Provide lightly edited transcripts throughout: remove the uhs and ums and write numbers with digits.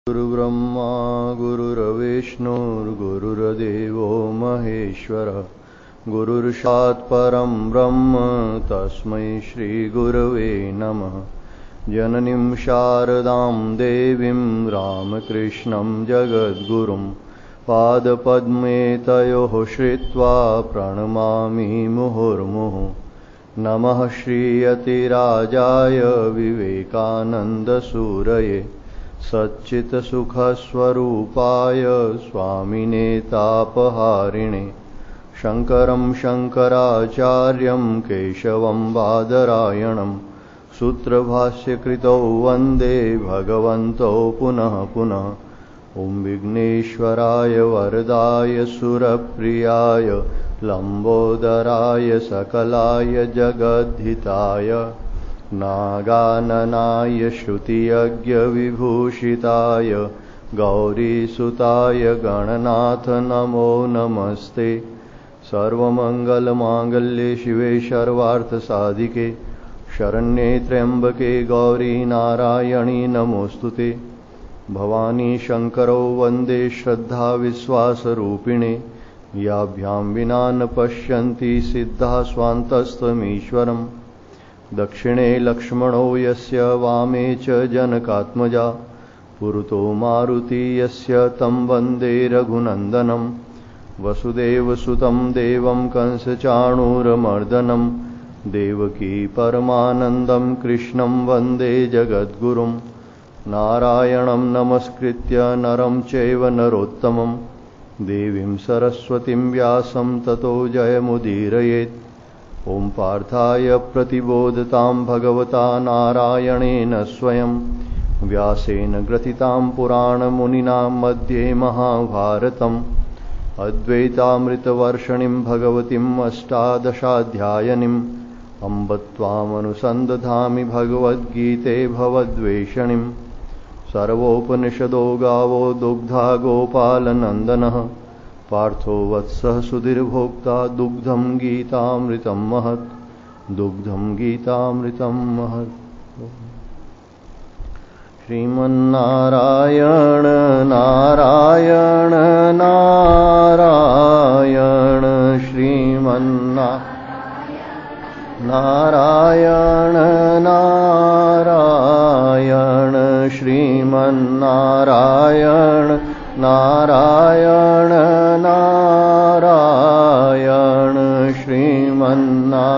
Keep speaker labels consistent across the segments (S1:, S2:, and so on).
S1: गुरुर्ब्रह्मा गुरुर्विष्णुर्गुरुर्देवो महेश्वरः गुरुर्साक्षात् परं ब्रह्म तस्मै श्रीगुरवे नमः। जननीं शारदां देवीं रामकृष्णं जगद्गुरुं पादपद्मे तयोः श्रित्वा प्रणमामि मुहुर्मुहुः। नमः श्रीयतिराजाय विवेकानन्दसूरये सच्चित्सुखस्वरूपाय स्वामिने तापहारिणे शङ्करं शङ्कराचार्यं केशवं बादरायणं सूत्रभाष्यकृतौ वन्दे भगवन्तौ पुनः पुनः। ॐ विघ्नेश्वराय वरदाय सुरप्रियाय लम्बोदराय सकलाय जगद्धिताय नागाननाय श्रुतियज्ञविभूषिताय गौरीसुताय गणनाथ नमो नमस्ते। सर्वमङ्गलमाङ्गल्ये शिवे सर्वार्थसाधिके शरण्ये त्र्यम्बके गौरी नारायणी नमोऽस्तुते। भवानी शङ्करौ वन्दे श्रद्धाविश्वासरूपिणे याभ्यां विना न पश्यन्ति सिद्धाः स्वान्तस्तमीश्वरम्। दक्षिणे लक्ष्मणो यस्य वामे च जनकात्मजा पुरतो मारुति यस्य तं वन्दे रघुनन्दनं। वसुदेवसुतं देवं कंसचाणूरमर्दनं देवकी परमानन्दं कृष्णं वन्दे जगद्गुरुं। नारायणं नमस्कृत्य नरं चैव नरोत्तमं देवीं सरस्वतीं व्यासं ततो जयमुदीरयेत्। ॐ पार्थाय प्रतिबोधतां भगवता नारायणेन स्वयं व्यासेन ग्रथितां पुराणमुनिना मध्ये महाभारतम्। अद्वैतामृतवर्षिणीं भगवतीम् अष्टादशाध्यायिनीम् अम्ब त्वामनुसन्दधामि भगवद्गीते भवद्वेषिणीम्। सर्वोपनिषदो गावो दुग्धा गोपालनन्दनः पार्थो वत्सः सुधीर्भोक्ता दुग्धं गीतामृतं महत् दुग्धं गीतामृतं महत्। श्रीमन्नारायण नारायण नारायण श्रीमन्नारायण नारायण श्रीमन्नारायण नारायण नारायण श्रीमन्नारायण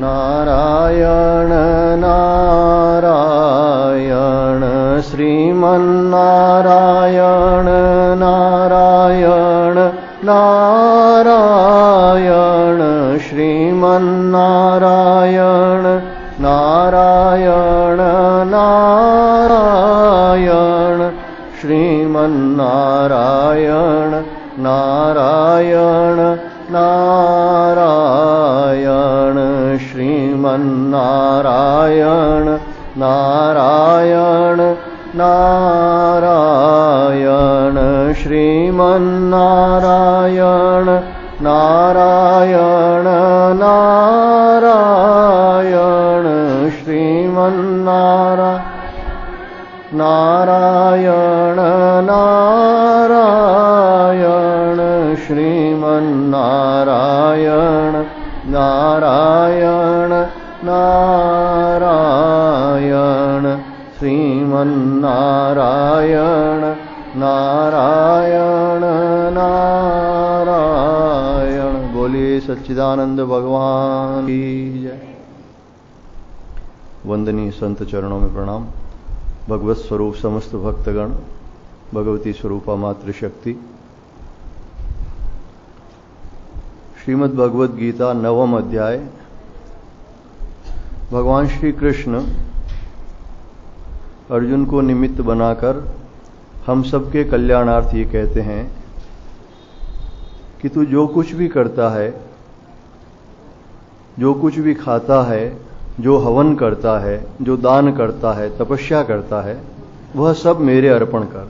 S1: नारायण श्रीमन्नारायण नारायण नारायण श्रीमन्नारायण नारायण नारायण श्रीमन्नारायण नारायण नारायण श्रीमन्नारायण नारायण नारायण श्रीमन्नारायण नारायण नारायण श्रीमन्नारायण नारायण नारायण श्रीमन्नारायण नारायण नारायण श्रीमन्नारायण नारायण नारायण। बोलिए सच्चिदानंद भगवान की जय। वंदनीय संत चरणों में प्रणाम। भगवत स्वरूप समस्त भक्तगण, भगवती स्वरूपा मातृशक्ति। श्रीमद् भगवद गीता नवम अध्याय। भगवान श्री कृष्ण अर्जुन को निमित्त बनाकर हम सबके कल्याणार्थ ये कहते हैं कि तू जो कुछ भी करता है, जो कुछ भी खाता है, जो हवन करता है, जो दान करता है, तपस्या करता है, वह सब मेरे अर्पण कर,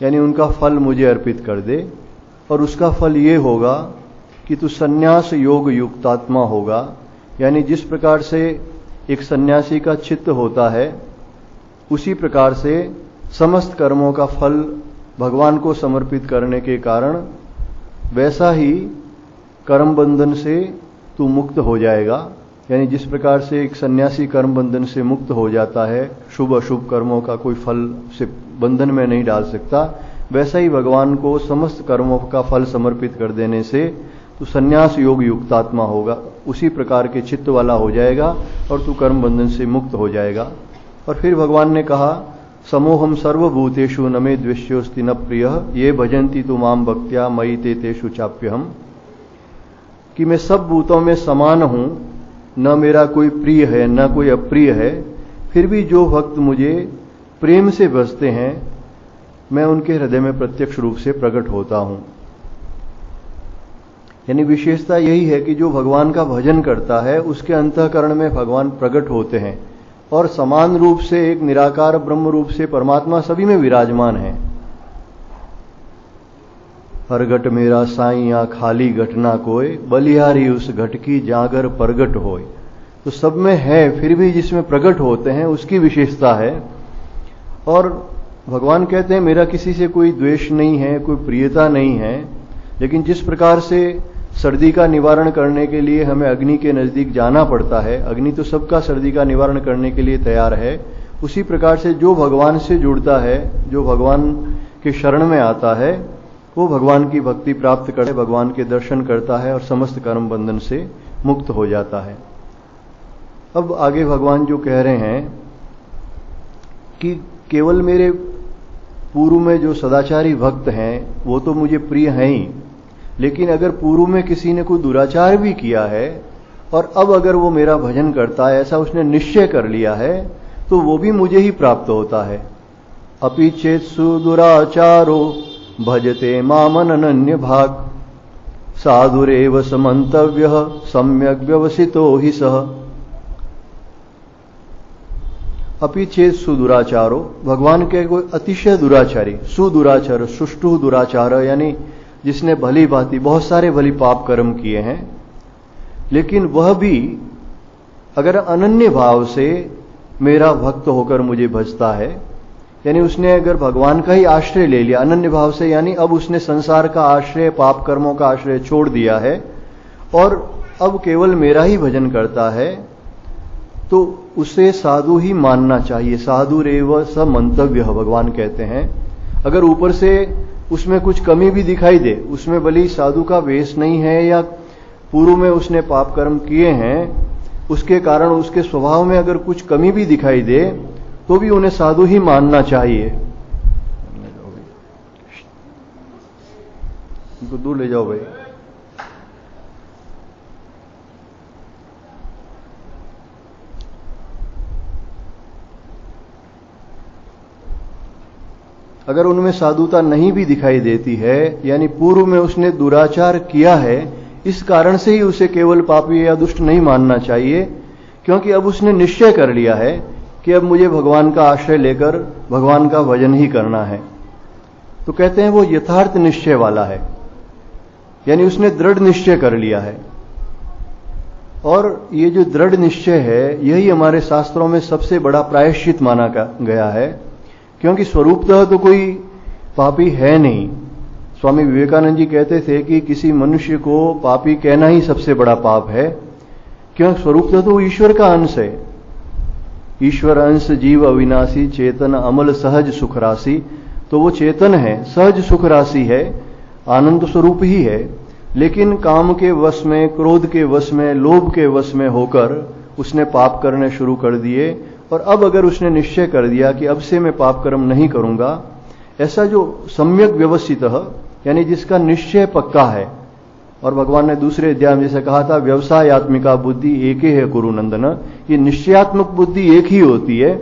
S1: यानी उनका फल मुझे अर्पित कर दे। और उसका फल ये होगा कि तू संन्यास योग युक्तात्मा होगा, यानी जिस प्रकार से एक सन्यासी का चित्त होता है उसी प्रकार से समस्त कर्मों का फल भगवान को समर्पित करने के कारण वैसा ही कर्म बंधन से तू मुक्त हो जाएगा। यानी जिस प्रकार से एक सन्यासी कर्म बंधन से मुक्त हो जाता है, शुभ अशुभ कर्मों का कोई फल से बंधन में नहीं डाल सकता, वैसा ही भगवान को समस्त कर्मों का फल समर्पित कर देने से तू संन्यास योग युक्तात्मा होगा, उसी प्रकार के चित्त वाला हो जाएगा और तू कर्म बंधन से मुक्त हो जाएगा। और फिर भगवान ने कहा, समोहम सर्वभूतेषु न मे द्वेष्योस्ति न प्रियः ये भजन्ति तु माम भक्त्या मयि ते तेषु चाप्यहम्, कि मैं सब भूतों में समान हूं, न मेरा कोई प्रिय है न कोई अप्रिय है, फिर भी जो भक्त मुझे प्रेम से भजते हैं मैं उनके हृदय में प्रत्यक्ष रूप से प्रकट होता हूं। यानी विशेषता यही है कि जो भगवान का भजन करता है उसके अंतःकरण में भगवान प्रकट होते हैं और समान रूप से एक निराकार ब्रह्म रूप से परमात्मा सभी में विराजमान है। हर घट मेरा साईं खाली घट ना कोय, बलिहारी उस घट की जागर प्रगट होय। तो सब में है, फिर भी जिसमें प्रकट होते हैं उसकी विशेषता है। और भगवान कहते हैं मेरा किसी से कोई द्वेष नहीं है, कोई प्रियता नहीं है, लेकिन जिस प्रकार से सर्दी का निवारण करने के लिए हमें अग्नि के नजदीक जाना पड़ता है, अग्नि तो सबका सर्दी का निवारण करने के लिए तैयार है, उसी प्रकार से जो भगवान से जुड़ता है, जो भगवान के शरण में आता है, वो भगवान की भक्ति प्राप्त करके भगवान के दर्शन करता है और समस्त कर्म बंधन से मुक्त हो जाता है। अब आगे भगवान जो कह रहे हैं कि केवल मेरे पूर्व में जो सदाचारी भक्त हैं वो तो मुझे प्रिय हैं ही, लेकिन अगर पूर्व में किसी ने कोई दुराचार भी किया है और अब अगर वो मेरा भजन करता है, ऐसा उसने निश्चय कर लिया है, तो वो भी मुझे ही प्राप्त होता है। अपि चेत सुदुराचारो भजते मामनन्य भाग, साधुरेव समन्तव्यः सम्यक व्यवसितो हि सः। अपि चेत सुदुराचारो, भगवान के कोई अतिशय दुराचारी, सुदुराचार, सुष्टु दुराचार, यानी जिसने भली भांति बहुत सारे भली पाप कर्म किए हैं, लेकिन वह भी अगर अनन्य भाव से मेरा भक्त होकर मुझे भजता है, यानी उसने अगर भगवान का ही आश्रय ले लिया अनन्य भाव से, यानी अब उसने संसार का आश्रय, पाप कर्मों का आश्रय छोड़ दिया है और अब केवल मेरा ही भजन करता है, तो उसे साधु ही मानना चाहिए। साधु रेव स मंतव्य, भगवान कहते हैं। अगर ऊपर से उसमें कुछ कमी भी दिखाई दे, उसमें भले साधु का वेश नहीं है या पूर्व में उसने पाप कर्म किए हैं, उसके कारण उसके स्वभाव में अगर कुछ कमी भी दिखाई दे, तो भी उन्हें साधु ही मानना चाहिए। इनको दूर ले जाओ भाई। अगर उनमें साधुता नहीं भी दिखाई देती है, यानी पूर्व में उसने दुराचार किया है, इस कारण से ही उसे केवल पापी या दुष्ट नहीं मानना चाहिए, क्योंकि अब उसने निश्चय कर लिया है कि अब मुझे भगवान का आश्रय लेकर भगवान का भजन ही करना है। तो कहते हैं वो यथार्थ निश्चय वाला है, यानी उसने दृढ़ निश्चय कर लिया है। और ये जो दृढ़ निश्चय है, यही हमारे शास्त्रों में सबसे बड़ा प्रायश्चित माना गया है, क्योंकि स्वरूपतः तो कोई पापी है नहीं। स्वामी विवेकानंद जी कहते थे कि किसी मनुष्य को पापी कहना ही सबसे बड़ा पाप है, क्योंकि स्वरूपतः तो ईश्वर का अंश है। ईश्वर अंश जीव अविनाशी चेतन अमल सहज सुख राशि, तो वो चेतन है, सहज सुख राशि है, आनंद स्वरूप ही है, लेकिन काम के वश में, क्रोध के वश में, लोभ के वश में होकर उसने पाप करने शुरू कर दिए। और अब अगर उसने निश्चय कर दिया कि अब से मैं पाप कर्म नहीं करूंगा, ऐसा जो सम्यक व्यवस्थित, यानी जिसका निश्चय पक्का है, और भगवान ने दूसरे अध्याय में जैसे कहा था, व्यवसायत्मिका बुद्धि एक ही है कुरु नंदन, ये निश्चयात्मक बुद्धि एक ही होती है।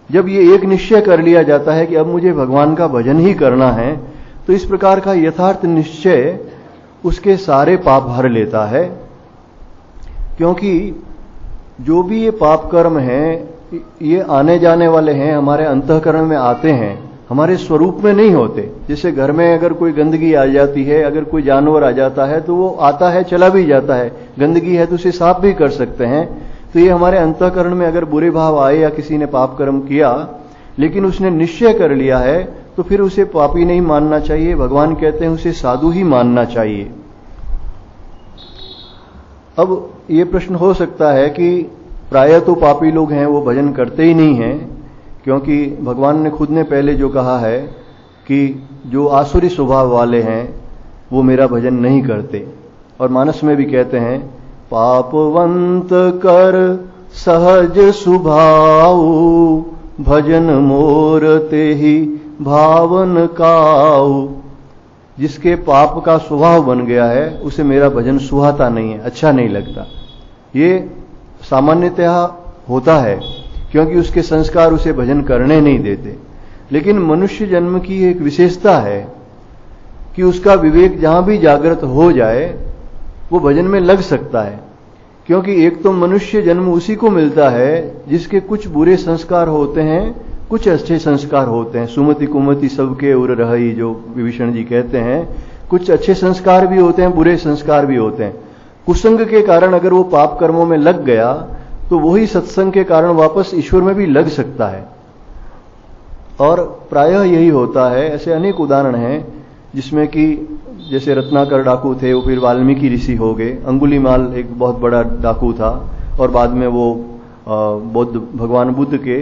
S1: जब ये एक निश्चय कर लिया जाता है कि अब मुझे भगवान का भजन ही करना है, तो इस प्रकार का यथार्थ निश्चय उसके सारे पाप हर लेता है। क्योंकि जो भी ये पाप कर्म हैं, ये आने जाने वाले हैं, हमारे अंतःकरण में आते हैं, हमारे स्वरूप में नहीं होते। जैसे घर में अगर कोई गंदगी आ जाती है, अगर कोई जानवर आ जाता है तो वो आता है चला भी जाता है, गंदगी है तो उसे साफ भी कर सकते हैं। तो ये हमारे अंतःकरण में अगर बुरे भाव आए या किसी ने पाप कर्म किया, लेकिन उसने निश्चय कर लिया है तो फिर उसे पापी नहीं मानना चाहिए। भगवान कहते हैं उसे साधु ही मानना चाहिए। अब ये प्रश्न हो सकता है कि प्रायः तो पापी लोग हैं वो भजन करते ही नहीं हैं, क्योंकि भगवान ने खुद ने पहले जो कहा है कि जो आसुरी स्वभाव वाले हैं वो मेरा भजन नहीं करते। और मानस में भी कहते हैं पापवंत कर सहज सुभाव भजन मोर ते ही भावन काऊ। जिसके पाप का स्वभाव बन गया है उसे मेरा भजन सुहाता नहीं है, अच्छा नहीं लगता। ये सामान्यतः होता है क्योंकि उसके संस्कार उसे भजन करने नहीं देते। लेकिन मनुष्य जन्म की एक विशेषता है कि उसका विवेक जहां भी जागृत हो जाए वो भजन में लग सकता है। क्योंकि एक तो मनुष्य जन्म उसी को मिलता है जिसके कुछ बुरे संस्कार होते हैं, कुछ अच्छे संस्कार होते हैं। सुमति कुमति सबके उर रही, जो विभीषण जी कहते हैं, कुछ अच्छे संस्कार भी होते हैं, बुरे संस्कार भी होते हैं। कुसंग के कारण अगर वो पाप कर्मों में लग गया तो वही सत्संग के कारण वापस ईश्वर में भी लग सकता है। और प्रायः यही होता है। ऐसे अनेक उदाहरण हैं जिसमें कि जैसे रत्नाकर डाकू थे, वो फिर वाल्मीकि ऋषि हो गए। अंगुलीमाल एक बहुत बड़ा डाकू था और बाद में वो भगवान बुद्ध के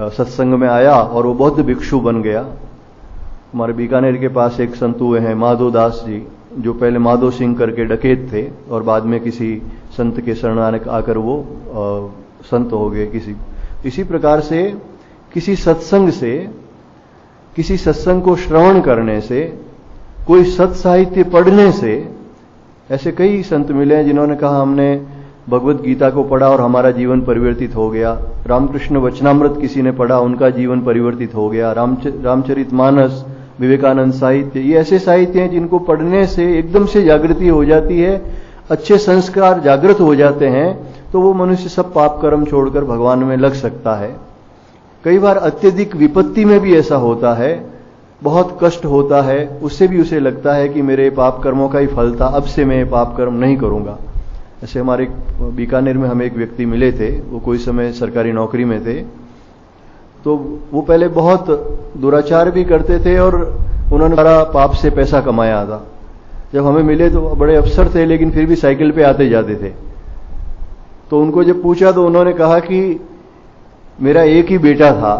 S1: सत्संग में आया और वो बौद्ध भिक्षु बन गया। हमारे बीकानेर के पास एक संत हुए हैं माधो दास जी, जो पहले माधो सिंह करके डकैत थे और बाद में किसी संत के शरण आकर वो संत हो गए। इसी प्रकार से किसी सत्संग को श्रवण करने से, कोई सत् साहित्य पढ़ने से, ऐसे कई संत मिले हैं जिन्होंने कहा हमने भगवत गीता को पढ़ा और हमारा जीवन परिवर्तित हो गया। रामकृष्ण वचनामृत किसी ने पढ़ा, उनका जीवन परिवर्तित हो गया। रामचरितमानस, विवेकानंद साहित्य, ये ऐसे साहित्य हैं जिनको पढ़ने से एकदम से जागृति हो जाती है, अच्छे संस्कार जागृत हो जाते हैं, तो वो मनुष्य सब पाप कर्म छोड़कर भगवान में लग सकता है। कई बार अत्यधिक विपत्ति में भी ऐसा होता है, बहुत कष्ट होता है, उससे भी उसे लगता है कि मेरे पाप कर्मों का ही फल था, अब से मैं पाप कर्म नहीं करूंगा। ऐसे हमारे बीकानेर में हमें एक व्यक्ति मिले थे, वो कोई समय सरकारी नौकरी में थे। तो वो पहले बहुत दुराचार भी करते थे और उन्होंने बड़ा पाप से पैसा कमाया था। जब हमें मिले तो बड़े अफसर थे, लेकिन फिर भी साइकिल पे आते जाते थे। तो उनको जब पूछा तो उन्होंने कहा कि मेरा एक ही बेटा था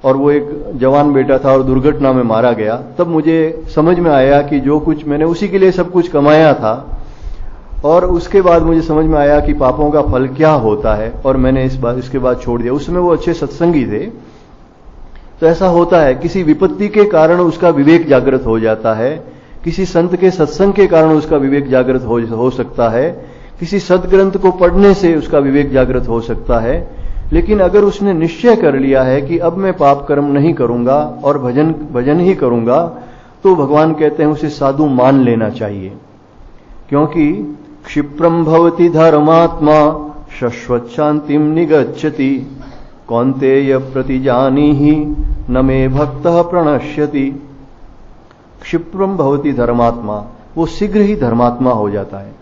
S1: और वो एक जवान बेटा था और दुर्घटना में मारा गया। तब मुझे समझ में आया कि जो कुछ मैंने उसी के लिए सब कुछ कमाया था, और उसके बाद मुझे समझ में आया कि पापों का फल क्या होता है, और मैंने इसके बाद छोड़ दिया। उसमें वो अच्छे सत्संगी थे। तो ऐसा होता है, किसी विपत्ति के कारण उसका विवेक जागृत हो जाता है, किसी संत के सत्संग के कारण उसका विवेक जागृत हो सकता है, किसी सदग्रंथ को पढ़ने से उसका विवेक जागृत हो सकता है। लेकिन अगर उसने निश्चय कर लिया है कि अब मैं पाप कर्म नहीं करूंगा और भजन ही करूंगा, तो भगवान कहते हैं उसे साधु मान लेना चाहिए। क्योंकि क्षिप्रम भवति धर्मात्मा शाश्वत शांतिम निगच्छति कौन्तेय प्रतिजानीहि न मे भक्तः प्रणश्यति। क्षिप्रम भवति धर्मात्मा, वो शीघ्र ही धर्मात्मा हो जाता है,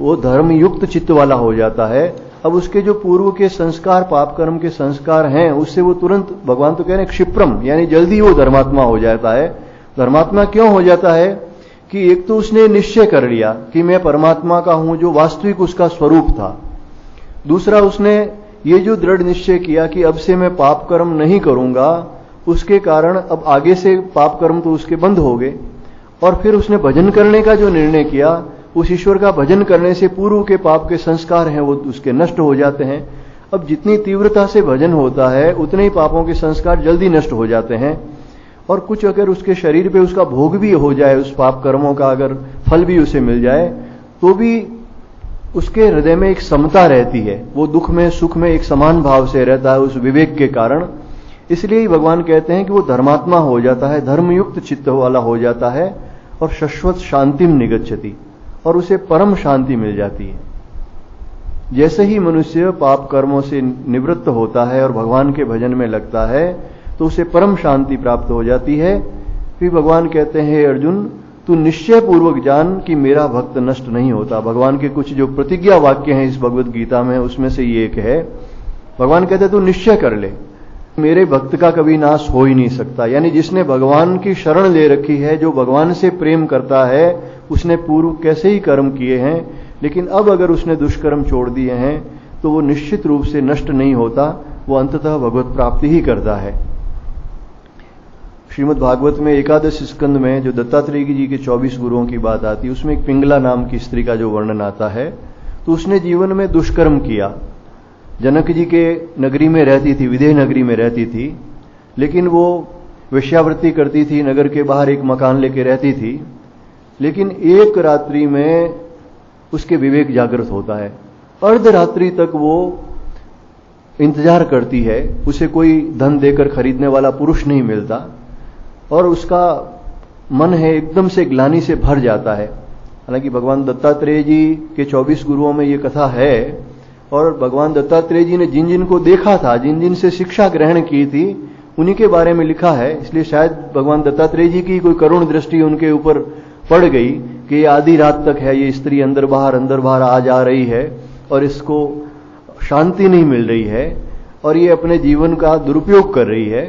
S1: वो धर्मयुक्त चित्त वाला हो जाता है। अब उसके जो पूर्व के संस्कार, पाप कर्म के संस्कार हैं, उससे वो तुरंत, भगवान तो कह रहे हैं क्षिप्रम, यानी जल्दी वो धर्मात्मा हो जाता है। धर्मात्मा क्यों हो जाता है कि एक तो उसने निश्चय कर लिया कि मैं परमात्मा का हूं, जो वास्तविक उसका स्वरूप था। दूसरा, उसने ये जो दृढ़ निश्चय किया कि अब से मैं पाप कर्म नहीं करूंगा, उसके कारण अब आगे से पाप कर्म तो उसके बंद हो गए। और फिर उसने भजन करने का जो निर्णय किया, उस ईश्वर का भजन करने से पूर्व के पाप के संस्कार हैं वो उसके नष्ट हो जाते हैं। अब जितनी तीव्रता से भजन होता है उतने ही पापों के संस्कार जल्दी नष्ट हो जाते हैं। और कुछ अगर उसके शरीर पे उसका भोग भी हो जाए, उस पाप कर्मों का अगर फल भी उसे मिल जाए, तो भी उसके हृदय में एक समता रहती है, वो दुख में सुख में एक समान भाव से रहता है उस विवेक के कारण। इसलिए ही भगवान कहते हैं कि वो धर्मात्मा हो जाता है, धर्मयुक्त चित्त वाला हो जाता है और शाश्वत शांतिम निगच्छति, और उसे परम शांति मिल जाती है। जैसे ही मनुष्य पाप कर्मों से निवृत्त होता है और भगवान के भजन में लगता है तो उसे परम शांति प्राप्त हो जाती है। फिर भगवान कहते हैं, अर्जुन तू निश्चय पूर्वक जान कि मेरा भक्त नष्ट नहीं होता। भगवान के कुछ जो प्रतिज्ञा वाक्य हैं इस भगवत गीता में, उसमें से ये एक है। भगवान कहते हैं तू निश्चय कर ले मेरे भक्त का कभी नाश हो ही नहीं सकता। यानी जिसने भगवान की शरण ले रखी है, जो भगवान से प्रेम करता है, उसने पूर्व कैसे ही कर्म किए हैं, लेकिन अब अगर उसने दुष्कर्म छोड़ दिए हैं तो वो निश्चित रूप से नष्ट नहीं होता, वो अंततः भगवत प्राप्ति ही करता है। श्रीमद् भागवत में एकादश स्कंद में जो दत्तात्रेय जी के 24 गुरुओं की बात आती है, उसमें एक पिंगला नाम की स्त्री का जो वर्णन आता है, तो उसने जीवन में दुष्कर्म किया। जनक जी के नगरी में रहती थी, विदेह नगरी में रहती थी, लेकिन वो वेश्यावृत्ति करती थी, नगर के बाहर एक मकान लेके रहती थी। लेकिन एक रात्रि में उसके विवेक जागृत होता है। अर्धरात्रि तक वो इंतजार करती है, उसे कोई धन देकर खरीदने वाला पुरुष नहीं मिलता, और उसका मन है एकदम से ग्लानि से भर जाता है। हालांकि भगवान दत्तात्रेय जी के 24 गुरुओं में ये कथा है, और भगवान दत्तात्रेय जी ने जिन जिन को देखा था, जिन जिन से शिक्षा ग्रहण की थी, उन्हीं के बारे में लिखा है। इसलिए शायद भगवान दत्तात्रेय जी की कोई करुण दृष्टि उनके ऊपर पड़ गई कि ये आधी रात तक है, ये स्त्री अंदर बाहर आ जा रही है और इसको शांति नहीं मिल रही है और ये अपने जीवन का दुरुपयोग कर रही है।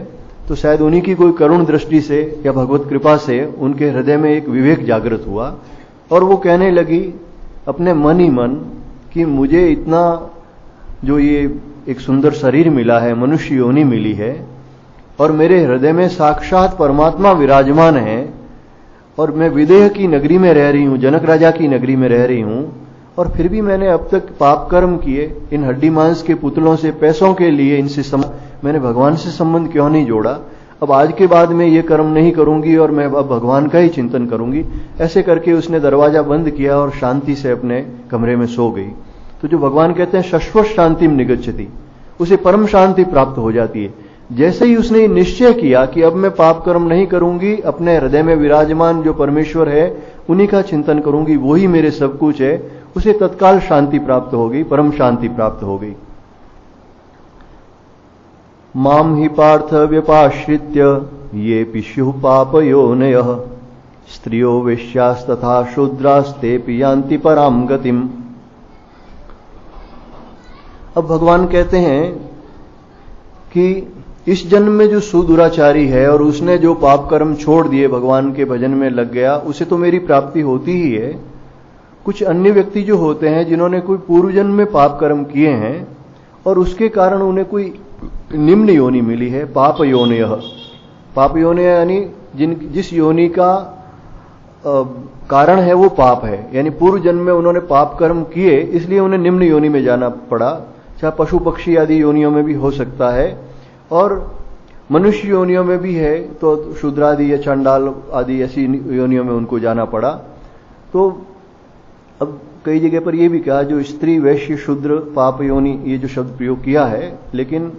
S1: तो शायद उन्हीं की कोई करुण दृष्टि से या भगवत कृपा से उनके हृदय में एक विवेक जागृत हुआ, और वो कहने लगी अपने मन ही मन कि मुझे इतना जो ये एक सुंदर शरीर मिला है, मनुष्य योनि मिली है, और मेरे हृदय में साक्षात परमात्मा विराजमान है, और मैं विदेह की नगरी में रह रही हूं, जनक राजा की नगरी में रह रही हूं, और फिर भी मैंने अब तक पाप कर्म किए, इन हड्डी मांस के पुतलों से, पैसों के लिए इनसे मैंने भगवान से संबंध क्यों नहीं जोड़ा। अब आज के बाद में ये कर्म नहीं करूंगी और मैं अब भगवान का ही चिंतन करूंगी। ऐसे करके उसने दरवाजा बंद किया और शांति से अपने कमरे में सो गई। तो जो भगवान कहते हैं शाश्वत शांतिम निगच्छति, उसे परम शांति प्राप्त हो जाती है। जैसे ही उसने निश्चय किया कि अब मैं पाप कर्म नहीं करूंगी, अपने हृदय में विराजमान जो परमेश्वर है उन्हीं का चिंतन करूंगी, वही मेरे सब कुछ है, उसे तत्काल शांति प्राप्त हो गई, परम शांति प्राप्त हो गई। माम ही पार्थ व्यपाश्रित्य ये पिशु पाप योनयः स्त्रियो वेश्यास्तथा शूद्रास्ते पियांति पराम गतिम। अब भगवान कहते हैं कि इस जन्म में जो सुदुराचारी है और उसने जो पाप कर्म छोड़ दिए, भगवान के भजन में लग गया, उसे तो मेरी प्राप्ति होती ही है। कुछ अन्य व्यक्ति जो होते हैं जिन्होंने कोई पूर्व जन्म में पाप कर्म किए हैं और उसके कारण उन्हें कोई निम्न योनि मिली है, पाप योनय। पाप योनि यानी जिस योनि का कारण है वो पाप है, यानी पूर्व जन्म में उन्होंने पाप कर्म किए इसलिए उन्हें निम्न योनि में जाना पड़ा। चाहे पशु पक्षी आदि योनियों में भी हो सकता है, और मनुष्य योनियों में भी है तो शूद्र आदि या चांडाल आदि ऐसी योनियों में उनको जाना पड़ा। तो अब कई जगह पर यह भी कहा जो स्त्री वैश्य शूद्र पाप योनि ये जो शब्द प्रयोग किया है, लेकिन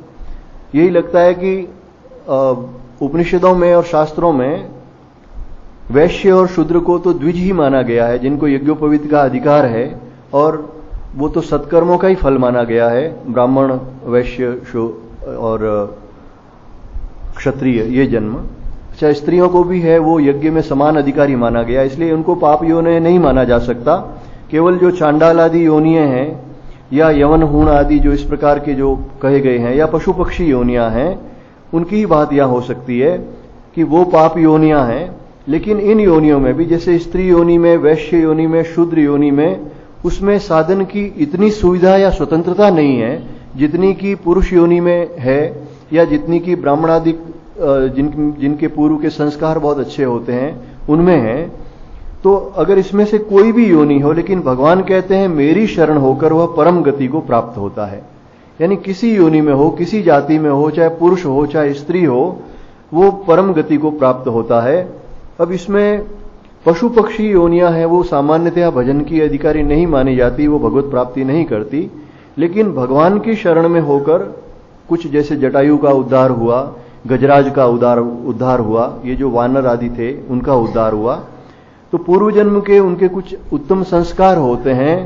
S1: यही लगता है कि उपनिषदों में और शास्त्रों में वैश्य और शूद्र को तो द्विज ही माना गया है, जिनको यज्ञोपवीत का अधिकार है, और वो तो सत्कर्मों का ही फल माना गया है। ब्राह्मण, वैश्य और क्षत्रिय ये जन्म। अच्छा, स्त्रियों को भी है, वो यज्ञ में समान अधिकारी माना गया, इसलिए उनको पाप योनि नहीं माना जा सकता। केवल जो चांडाल आदि योनियां हैं या यवन हूण आदि जो इस प्रकार के जो कहे गए हैं, या पशु पक्षी योनियां हैं, उनकी ही बात यह हो सकती है कि वो पाप योनियां हैं। लेकिन इन योनियों में भी, जैसे स्त्री योनि में, वैश्य योनि में, शूद्र योनि में, उसमें साधन की इतनी सुविधा या स्वतंत्रता नहीं है जितनी कि पुरुष योनि में है, या जितनी कि ब्राह्मणादि जिनके पूर्व के संस्कार बहुत अच्छे होते हैं उनमें है। तो अगर इसमें से कोई भी योनि हो, लेकिन भगवान कहते हैं मेरी शरण होकर वह परम गति को प्राप्त होता है। यानी किसी योनि में हो, किसी जाति में हो, चाहे पुरुष हो चाहे स्त्री हो, वो परम गति को प्राप्त होता है। अब इसमें पशु पक्षी योनियां हैं, वो सामान्यतया भजन की अधिकारी नहीं मानी जाती, वो भगवत प्राप्ति नहीं करती। लेकिन भगवान की शरण में होकर कुछ, जैसे जटायु का उद्धार हुआ, गजराज का उद्धार हुआ, ये जो वानर आदि थे उनका उद्धार हुआ, तो पूर्व जन्म के उनके कुछ उत्तम संस्कार होते हैं।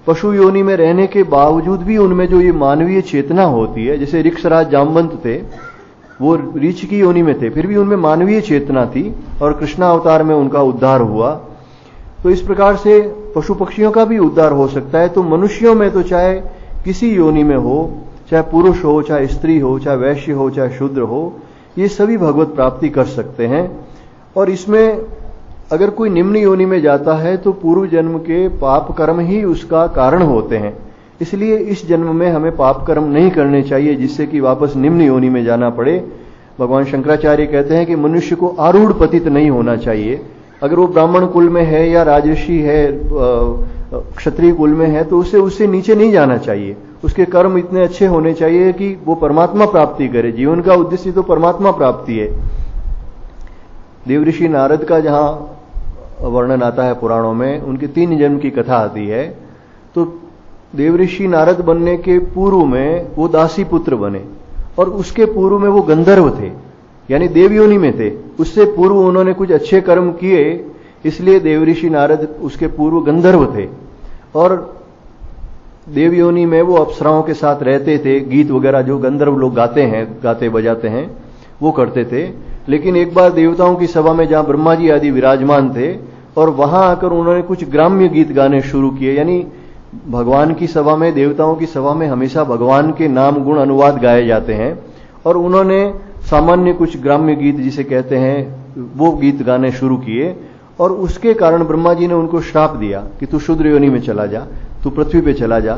S1: पशु योनि में रहने के बावजूद भी उनमें जो ये मानवीय चेतना होती है, जैसे ऋक्षराज जामवंत थे, वो रीछ की योनि में थे, फिर भी उनमें मानवीय चेतना थी और कृष्णावतार में उनका उद्धार हुआ। तो इस प्रकार से पशु पक्षियों का भी उद्धार हो सकता है। तो मनुष्यों में तो चाहे किसी योनि में हो, चाहे पुरुष हो, चाहे स्त्री हो, चाहे वैश्य हो, चाहे शूद्र हो, ये सभी भगवत प्राप्ति कर सकते हैं। और इसमें अगर कोई निम्न योनि में जाता है तो पूर्व जन्म के पाप कर्म ही उसका कारण होते हैं। इसलिए इस जन्म में हमें पाप कर्म नहीं करने चाहिए जिससे कि वापस निम्न योनि में जाना पड़े। भगवान शंकराचार्य कहते हैं कि मनुष्य को आरूढ़ पतित नहीं होना चाहिए। अगर वो ब्राह्मण कुल में है या राजर्षि है, क्षत्रिय कुल में है, तो उससे नीचे नहीं जाना चाहिए। उसके कर्म इतने अच्छे होने चाहिए कि वो परमात्मा प्राप्ति करे। जीवन का उद्देश्य तो परमात्मा प्राप्ति है। देवऋषि नारद का जहां वर्णन आता है पुराणों में, उनके 3 जन्म की कथा आती है। तो देवऋषि नारद बनने के पूर्व में वो दासी पुत्र बने, और उसके पूर्व में वो गंधर्व थे, यानी देवयोनि में थे। उससे पूर्व उन्होंने कुछ अच्छे कर्म किए, इसलिए देवऋषि नारद उसके पूर्व गंधर्व थे। और देवयोनि में वो अप्सराओं के साथ रहते थे, गीत वगैरह जो गंधर्व लोग गाते हैं, गाते बजाते हैं, वो करते थे। लेकिन एक बार देवताओं की सभा में जहां ब्रह्मा जी आदि विराजमान थे, और वहां आकर उन्होंने कुछ ग्राम्य गीत गाने शुरू किए। यानी भगवान की सभा में, देवताओं की सभा में हमेशा भगवान के नाम गुण अनुवाद गाए जाते हैं, और उन्होंने सामान्य कुछ ग्राम्य गीत जिसे कहते हैं वो गीत गाने शुरू किए। और उसके कारण ब्रह्मा जी ने उनको श्राप दिया कि तू शूद्र योनि में चला जा, तू पृथ्वी पे चला जा।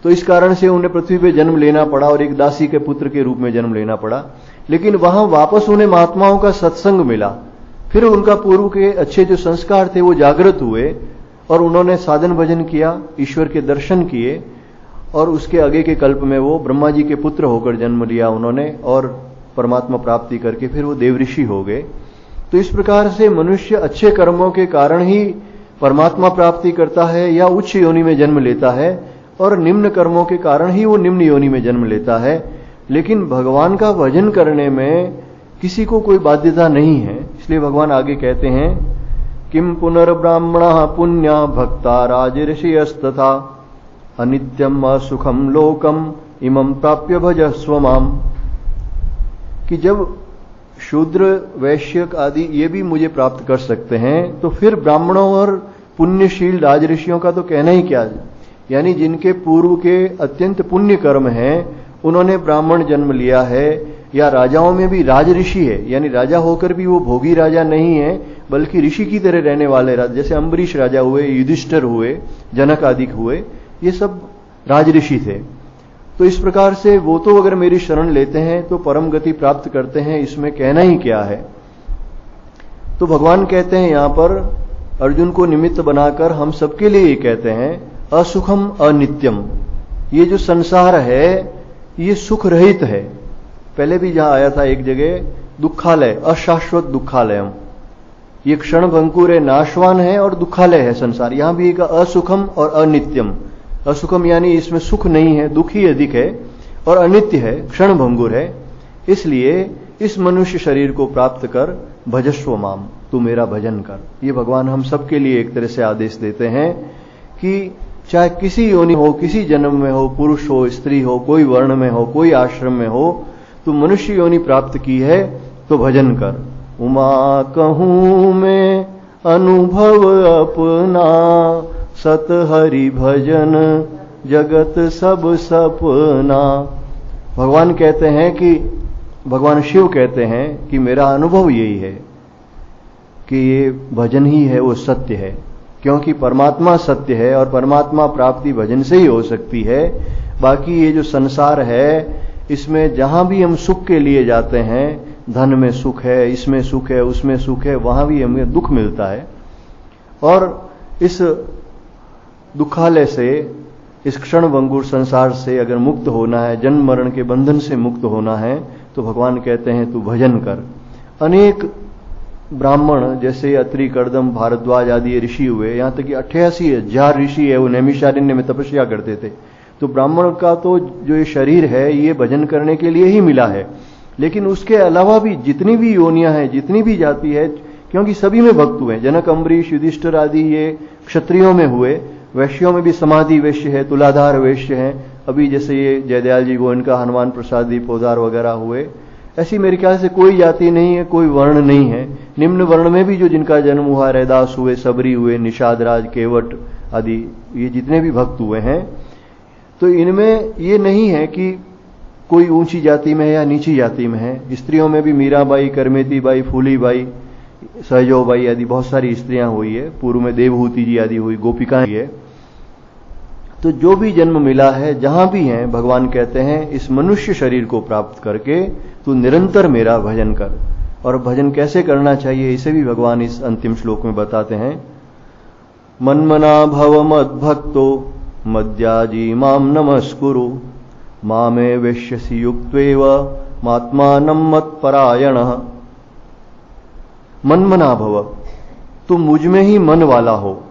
S1: तो इस कारण से उन्हें पृथ्वी पे जन्म लेना पड़ा और एक दासी के पुत्र के रूप में जन्म लेना पड़ा। लेकिन वहां वापस उन्हें महात्माओं का सत्संग मिला। फिर उनका पूर्व के अच्छे जो संस्कार थे वो जागृत हुए, और उन्होंने साधन भजन किया, ईश्वर के दर्शन किए, और उसके आगे के कल्प में वो ब्रह्मा जी के पुत्र होकर जन्म लिया उन्होंने, और परमात्मा प्राप्ति करके फिर वो देवऋषि हो गए। तो इस प्रकार से मनुष्य अच्छे कर्मों के कारण ही परमात्मा प्राप्ति करता है या उच्च योनि में जन्म लेता है, और निम्न कर्मों के कारण ही वो निम्न योनि में जन्म लेता है। लेकिन भगवान का भजन करने में किसी को कोई बाध्यता नहीं है। इसलिए भगवान आगे कहते हैं, किम पुनर्ब्राह्मणः पुण्या भक्ता राजर्षयस्तथा अनित्यम असुखम लोकम इमं प्राप्य भजस्व माम। कि जब शूद्र, वैश्य आदि ये भी मुझे प्राप्त कर सकते हैं, तो फिर ब्राह्मणों और पुण्यशील राजऋषियों का तो कहना ही क्या। यानी जिनके पूर्व के अत्यंत पुण्य कर्म हैं, उन्होंने ब्राह्मण जन्म लिया है, या राजाओं में भी राजऋषि है, यानी राजा होकर भी वो भोगी राजा नहीं है, बल्कि ऋषि की तरह रहने वाले राजा, जैसे अम्बरीश राजा हुए, युधिष्ठिर हुए, जनक आदि हुए, ये सब राजऋषि थे। तो इस प्रकार से वो तो अगर मेरी शरण लेते हैं तो परम गति प्राप्त करते हैं, इसमें कहना ही क्या है। तो भगवान कहते हैं यहां पर अर्जुन को निमित्त बनाकर हम सबके लिए ये कहते हैं, असुखम अनित्यम। ये जो संसार है ये सुख रहित है। पहले भी जहां आया था एक जगह, दुखालय, अशाश्वत दुखालयम। ये क्षण भंकुर है, नाशवान है, और दुखालय है संसार। यहां भी एक असुखम और अनित्यम। असुखम यानी इसमें सुख नहीं है, दुख ही अधिक है, और अनित्य है, क्षण भंगुर है। इसलिए इस मनुष्य शरीर को प्राप्त कर भजस्व माम, तू मेरा भजन कर। ये भगवान हम सबके लिए एक तरह से आदेश देते हैं कि चाहे किसी योनि हो, किसी जन्म में हो, पुरुष हो, स्त्री हो, कोई वर्ण में हो, कोई आश्रम में हो, तू मनुष्य योनि प्राप्त की है तो भजन कर। उमा कहूं मैं अनुभव अपना, सत हरि भजन जगत सब सपना। भगवान कहते हैं कि, भगवान शिव कहते हैं कि मेरा अनुभव यही है कि ये भजन ही है वो सत्य है, क्योंकि परमात्मा सत्य है और परमात्मा प्राप्ति भजन से ही हो सकती है। बाकी ये जो संसार है, इसमें जहां भी हम सुख के लिए जाते हैं, धन में सुख है, इसमें सुख है, उसमें सुख है, वहां भी हमें दुख मिलता है। और इस दुखालय से, इस क्षण भंगुर संसार से अगर मुक्त होना है, जन्म मरण के बंधन से मुक्त होना है, तो भगवान कहते हैं तू भजन कर। अनेक ब्राह्मण जैसे अत्रि, कर्दम, भारद्वाज आदि ऋषि हुए, यहां तक कि 88,000 ऋषि है वो नैमिषारण्य में तपस्या करते थे। तो ब्राह्मण का तो जो ये शरीर है ये भजन करने के लिए ही मिला है। लेकिन उसके अलावा भी जितनी भी योनियां हैं, जितनी भी जाति है, क्योंकि सभी में भक्त हुए, जनक, अम्बरीश, युधिष्ठिर आदि ये क्षत्रियों में हुए, वैश्यों में भी समाधि वैश्य है, तुलाधार वैश्य है, अभी जैसे ये जयदयाल जी गोविंद का, हनुमान प्रसाद जी पोदार वगैरह हुए। ऐसी मेरे ख्याल से कोई जाति नहीं है, कोई वर्ण नहीं है। निम्न वर्ण में भी जो जिनका जन्म हुआ, रैदास हुए, सबरी हुए, निषाद राज, केवट आदि, ये जितने भी भक्त हुए हैं, तो इनमें ये नहीं है कि कोई ऊंची जाति में है या नीची जाति में है। स्त्रियों में भी मीराबाई, करमेती बाई, फूलीबाई, सहजोबाई आदि बहुत सारी स्त्रियां हुई है। पूर्व में देवहूति जी आदि हुई, गोपिकाएं है। तो जो भी जन्म मिला है, जहां भी है, भगवान कहते हैं इस मनुष्य शरीर को प्राप्त करके तू निरंतर मेरा भजन कर। और भजन कैसे करना चाहिए इसे भी भगवान इस अंतिम श्लोक में बताते हैं। मन्मना भव मद्भक्तो मद्याजी माम नमस्कुरु मामे वेश्यसि युक्त्वेव मात्मानं मत्परायणः। मनमना भव, तुम मुझ में ही मन वाला हो,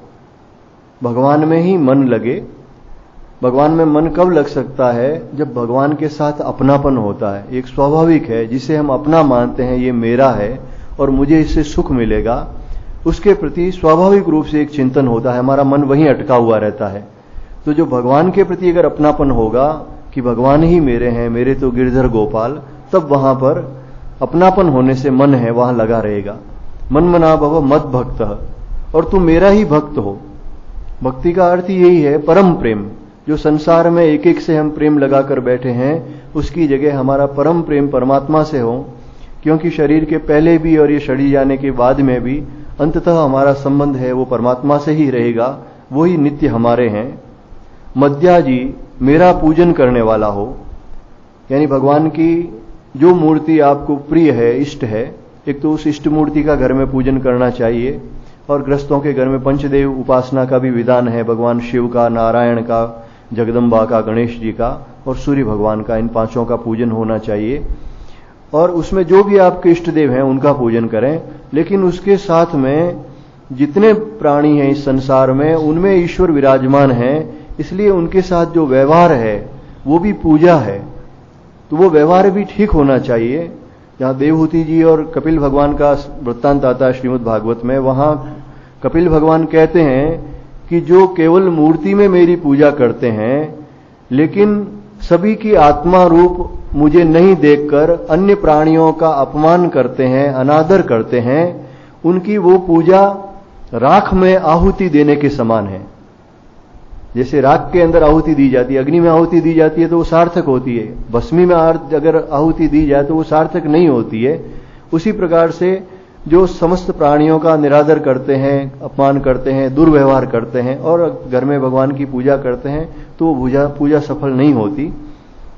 S1: भगवान में ही मन लगे। भगवान में मन कब लग सकता है? जब भगवान के साथ अपनापन होता है। एक स्वाभाविक है जिसे हम अपना मानते हैं, ये मेरा है और मुझे इससे सुख मिलेगा, उसके प्रति स्वाभाविक रूप से एक चिंतन होता है, हमारा मन वहीं अटका हुआ रहता है। तो जो भगवान के प्रति अगर अपनापन होगा कि भगवान ही मेरे हैं, मेरे तो गिरधर गोपाल, तब वहां पर अपनापन होने से मन है वहां लगा रहेगा। मन मना भव मद भक्त, और तुम मेरा ही भक्त हो। भक्ति का अर्थ यही है परम प्रेम। जो संसार में एक एक से हम प्रेम लगाकर बैठे हैं, उसकी जगह हमारा परम प्रेम परमात्मा से हो। क्योंकि शरीर के पहले भी और ये शरीर जाने के बाद में भी अंततः हमारा संबंध है वो परमात्मा से ही रहेगा, वो ही नित्य हमारे हैं। मध्याजी, मेरा पूजन करने वाला हो, यानी भगवान की जो मूर्ति आपको प्रिय है, इष्ट है, एक तो उस इष्ट मूर्ति का घर में पूजन करना चाहिए। और गृहस्थों के घर में पंचदेव उपासना का भी विधान है, भगवान शिव का, नारायण का, जगदम्बा का, गणेश जी का और सूर्य भगवान का, इन पांचों का पूजन होना चाहिए। और उसमें जो भी आपके इष्ट देव हैं उनका पूजन करें, लेकिन उसके साथ में जितने प्राणी हैं इस संसार में उनमें ईश्वर विराजमान है, इसलिए उनके साथ जो व्यवहार है वो भी पूजा है। तो वो व्यवहार भी ठीक होना चाहिए। जहां देवहूति जी और कपिल भगवान का वृत्तांत आता है श्रीमद् भागवत में, वहां कपिल भगवान कहते हैं कि जो केवल मूर्ति में मेरी पूजा करते हैं लेकिन सभी की आत्मा रूप मुझे नहीं देखकर अन्य प्राणियों का अपमान करते हैं, अनादर करते हैं, उनकी वो पूजा राख में आहुति देने के समान है। जैसे राख के अंदर आहुति दी जाती है, अग्नि में आहुति दी जाती है तो वो सार्थक होती है, भस्मी में अगर आहुति दी जाए तो वो सार्थक नहीं होती है। उसी प्रकार से जो समस्त प्राणियों का निरादर करते हैं, अपमान करते हैं, दुर्व्यवहार करते हैं और घर में भगवान की पूजा करते हैं, तो वो पूजा सफल नहीं होती।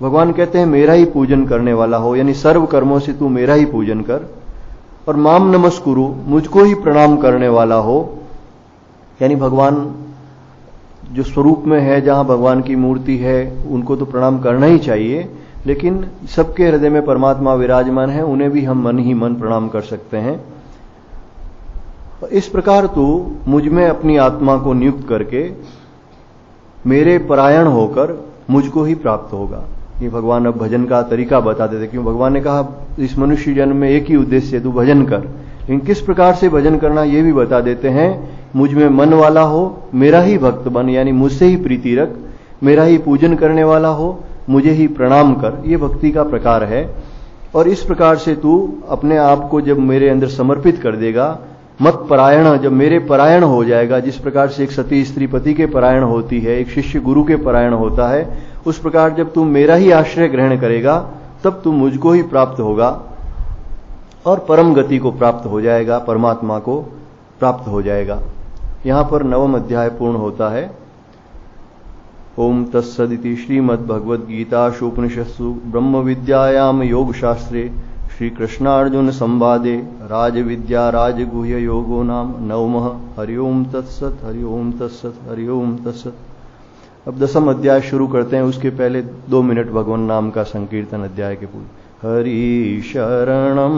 S1: भगवान कहते हैं मेरा ही पूजन करने वाला हो, यानी सर्व कर्मों से तू मेरा ही पूजन कर। और माम नमस्कुरु, मुझको ही प्रणाम करने वाला हो, यानी भगवान जो स्वरूप में है, जहां भगवान की मूर्ति है, उनको तो प्रणाम करना ही चाहिए, लेकिन सबके हृदय में परमात्मा विराजमान है, उन्हें भी हम मन ही मन प्रणाम कर सकते हैं। इस प्रकार तू मुझ में अपनी आत्मा को नियुक्त करके मेरे परायण होकर मुझको ही प्राप्त होगा। ये भगवान अब भजन का तरीका बताते थे, क्यों भगवान ने कहा इस मनुष्य जन्म में एक ही उद्देश्य है, तू भजन कर, लेकिन किस प्रकार से भजन करना ये भी बता देते हैं। मुझ में मन वाला हो, मेरा ही भक्त बन, यानी मुझसे ही प्रीति रख, मेरा ही पूजन करने वाला हो, मुझे ही प्रणाम कर, ये भक्ति का प्रकार है। और इस प्रकार से तू अपने आप को जब मेरे अंदर समर्पित कर देगा, मत परायण, जब मेरे परायण हो जाएगा, जिस प्रकार से एक सती स्त्री पति के परायण होती है, एक शिष्य गुरु के परायण होता है, उस प्रकार जब तू मेरा ही आश्रय ग्रहण करेगा तब तू मुझको ही प्राप्त होगा और परम गति को प्राप्त हो जाएगा, परमात्मा को प्राप्त हो जाएगा। यहां पर 9वां अध्याय पूर्ण होता है। ओम तत्सदिति श्रीमद्भगवद्गीतासु उपनिषत्सु ब्रह्म विद्यायाम योग शास्त्रे श्री कृष्णार्जुन संवादे राजविद्या राजगुह्य योगो नाम 9वां। हरि ओम तत्सत, हरि ओम तत्सत, हरि ओम तत्सत। अब 10वां अध्याय शुरू करते हैं, उसके पहले 2 मिनट भगवान नाम का संकीर्तन अध्याय के पूर्व। हरि शरणम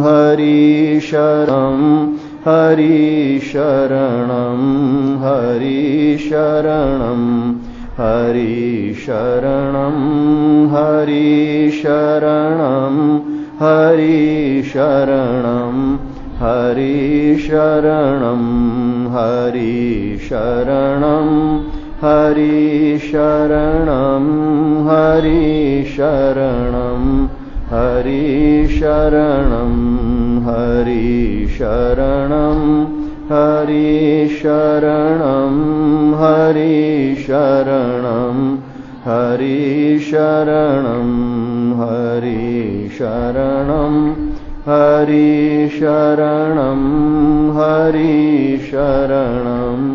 S1: हरि शरणम हरि शरणम हरि शरणम हरि शरणम हरि शरणम हरि शरणम हरि शरणम हरि शरणम हरि शरणम हरि शरणम हरि शरणम हरि शरणम हरि शरणम हरि शरणम हरि शरणं हरि शरणं हरि शरणं हरि शरणं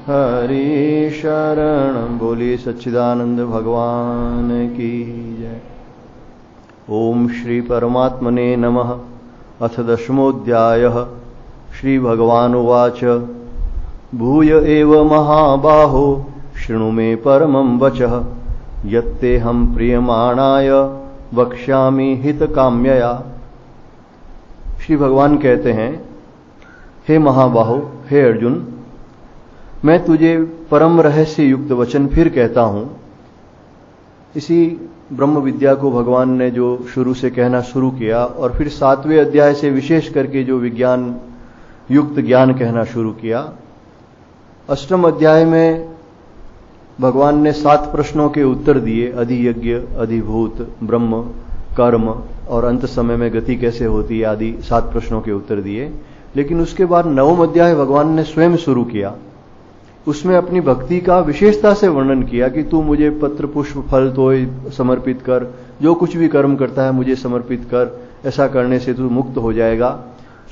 S1: हरि शरणं। बोलिए सच्चिदानंद भगवान की जय। ओम श्री परमात्मने नमः। अथ दशमोऽध्यायः। श्री भगवानुवाच भूय एव महाबाहो शृणु मे परमं वचः यत्तेऽहं प्रीयमाणाय वक्ष्यामि हितकाम्यया। श्री भगवान कहते हैं, हे महाबाहो, हे अर्जुन, मैं तुझे परम रहस्य युक्त वचन फिर कहता हूं। इसी ब्रह्म विद्या को भगवान ने जो शुरू से कहना शुरू किया और फिर 7वें अध्याय से विशेष करके जो विज्ञान युक्त ज्ञान कहना शुरू किया। 8वें अध्याय में भगवान ने 7 प्रश्नों के उत्तर दिए, अधियज्ञ, अधिभूत, ब्रह्म, कर्म और अंत समय में गति कैसे होती है आदि 7 प्रश्नों के उत्तर दिए। लेकिन उसके बाद 9वां अध्याय भगवान ने स्वयं शुरू किया। उसमें अपनी भक्ति का विशेषता से वर्णन किया कि तू मुझे पत्र पुष्प फल तोय समर्पित कर, जो कुछ भी कर्म करता है मुझे समर्पित कर, ऐसा करने से तू मुक्त हो जाएगा।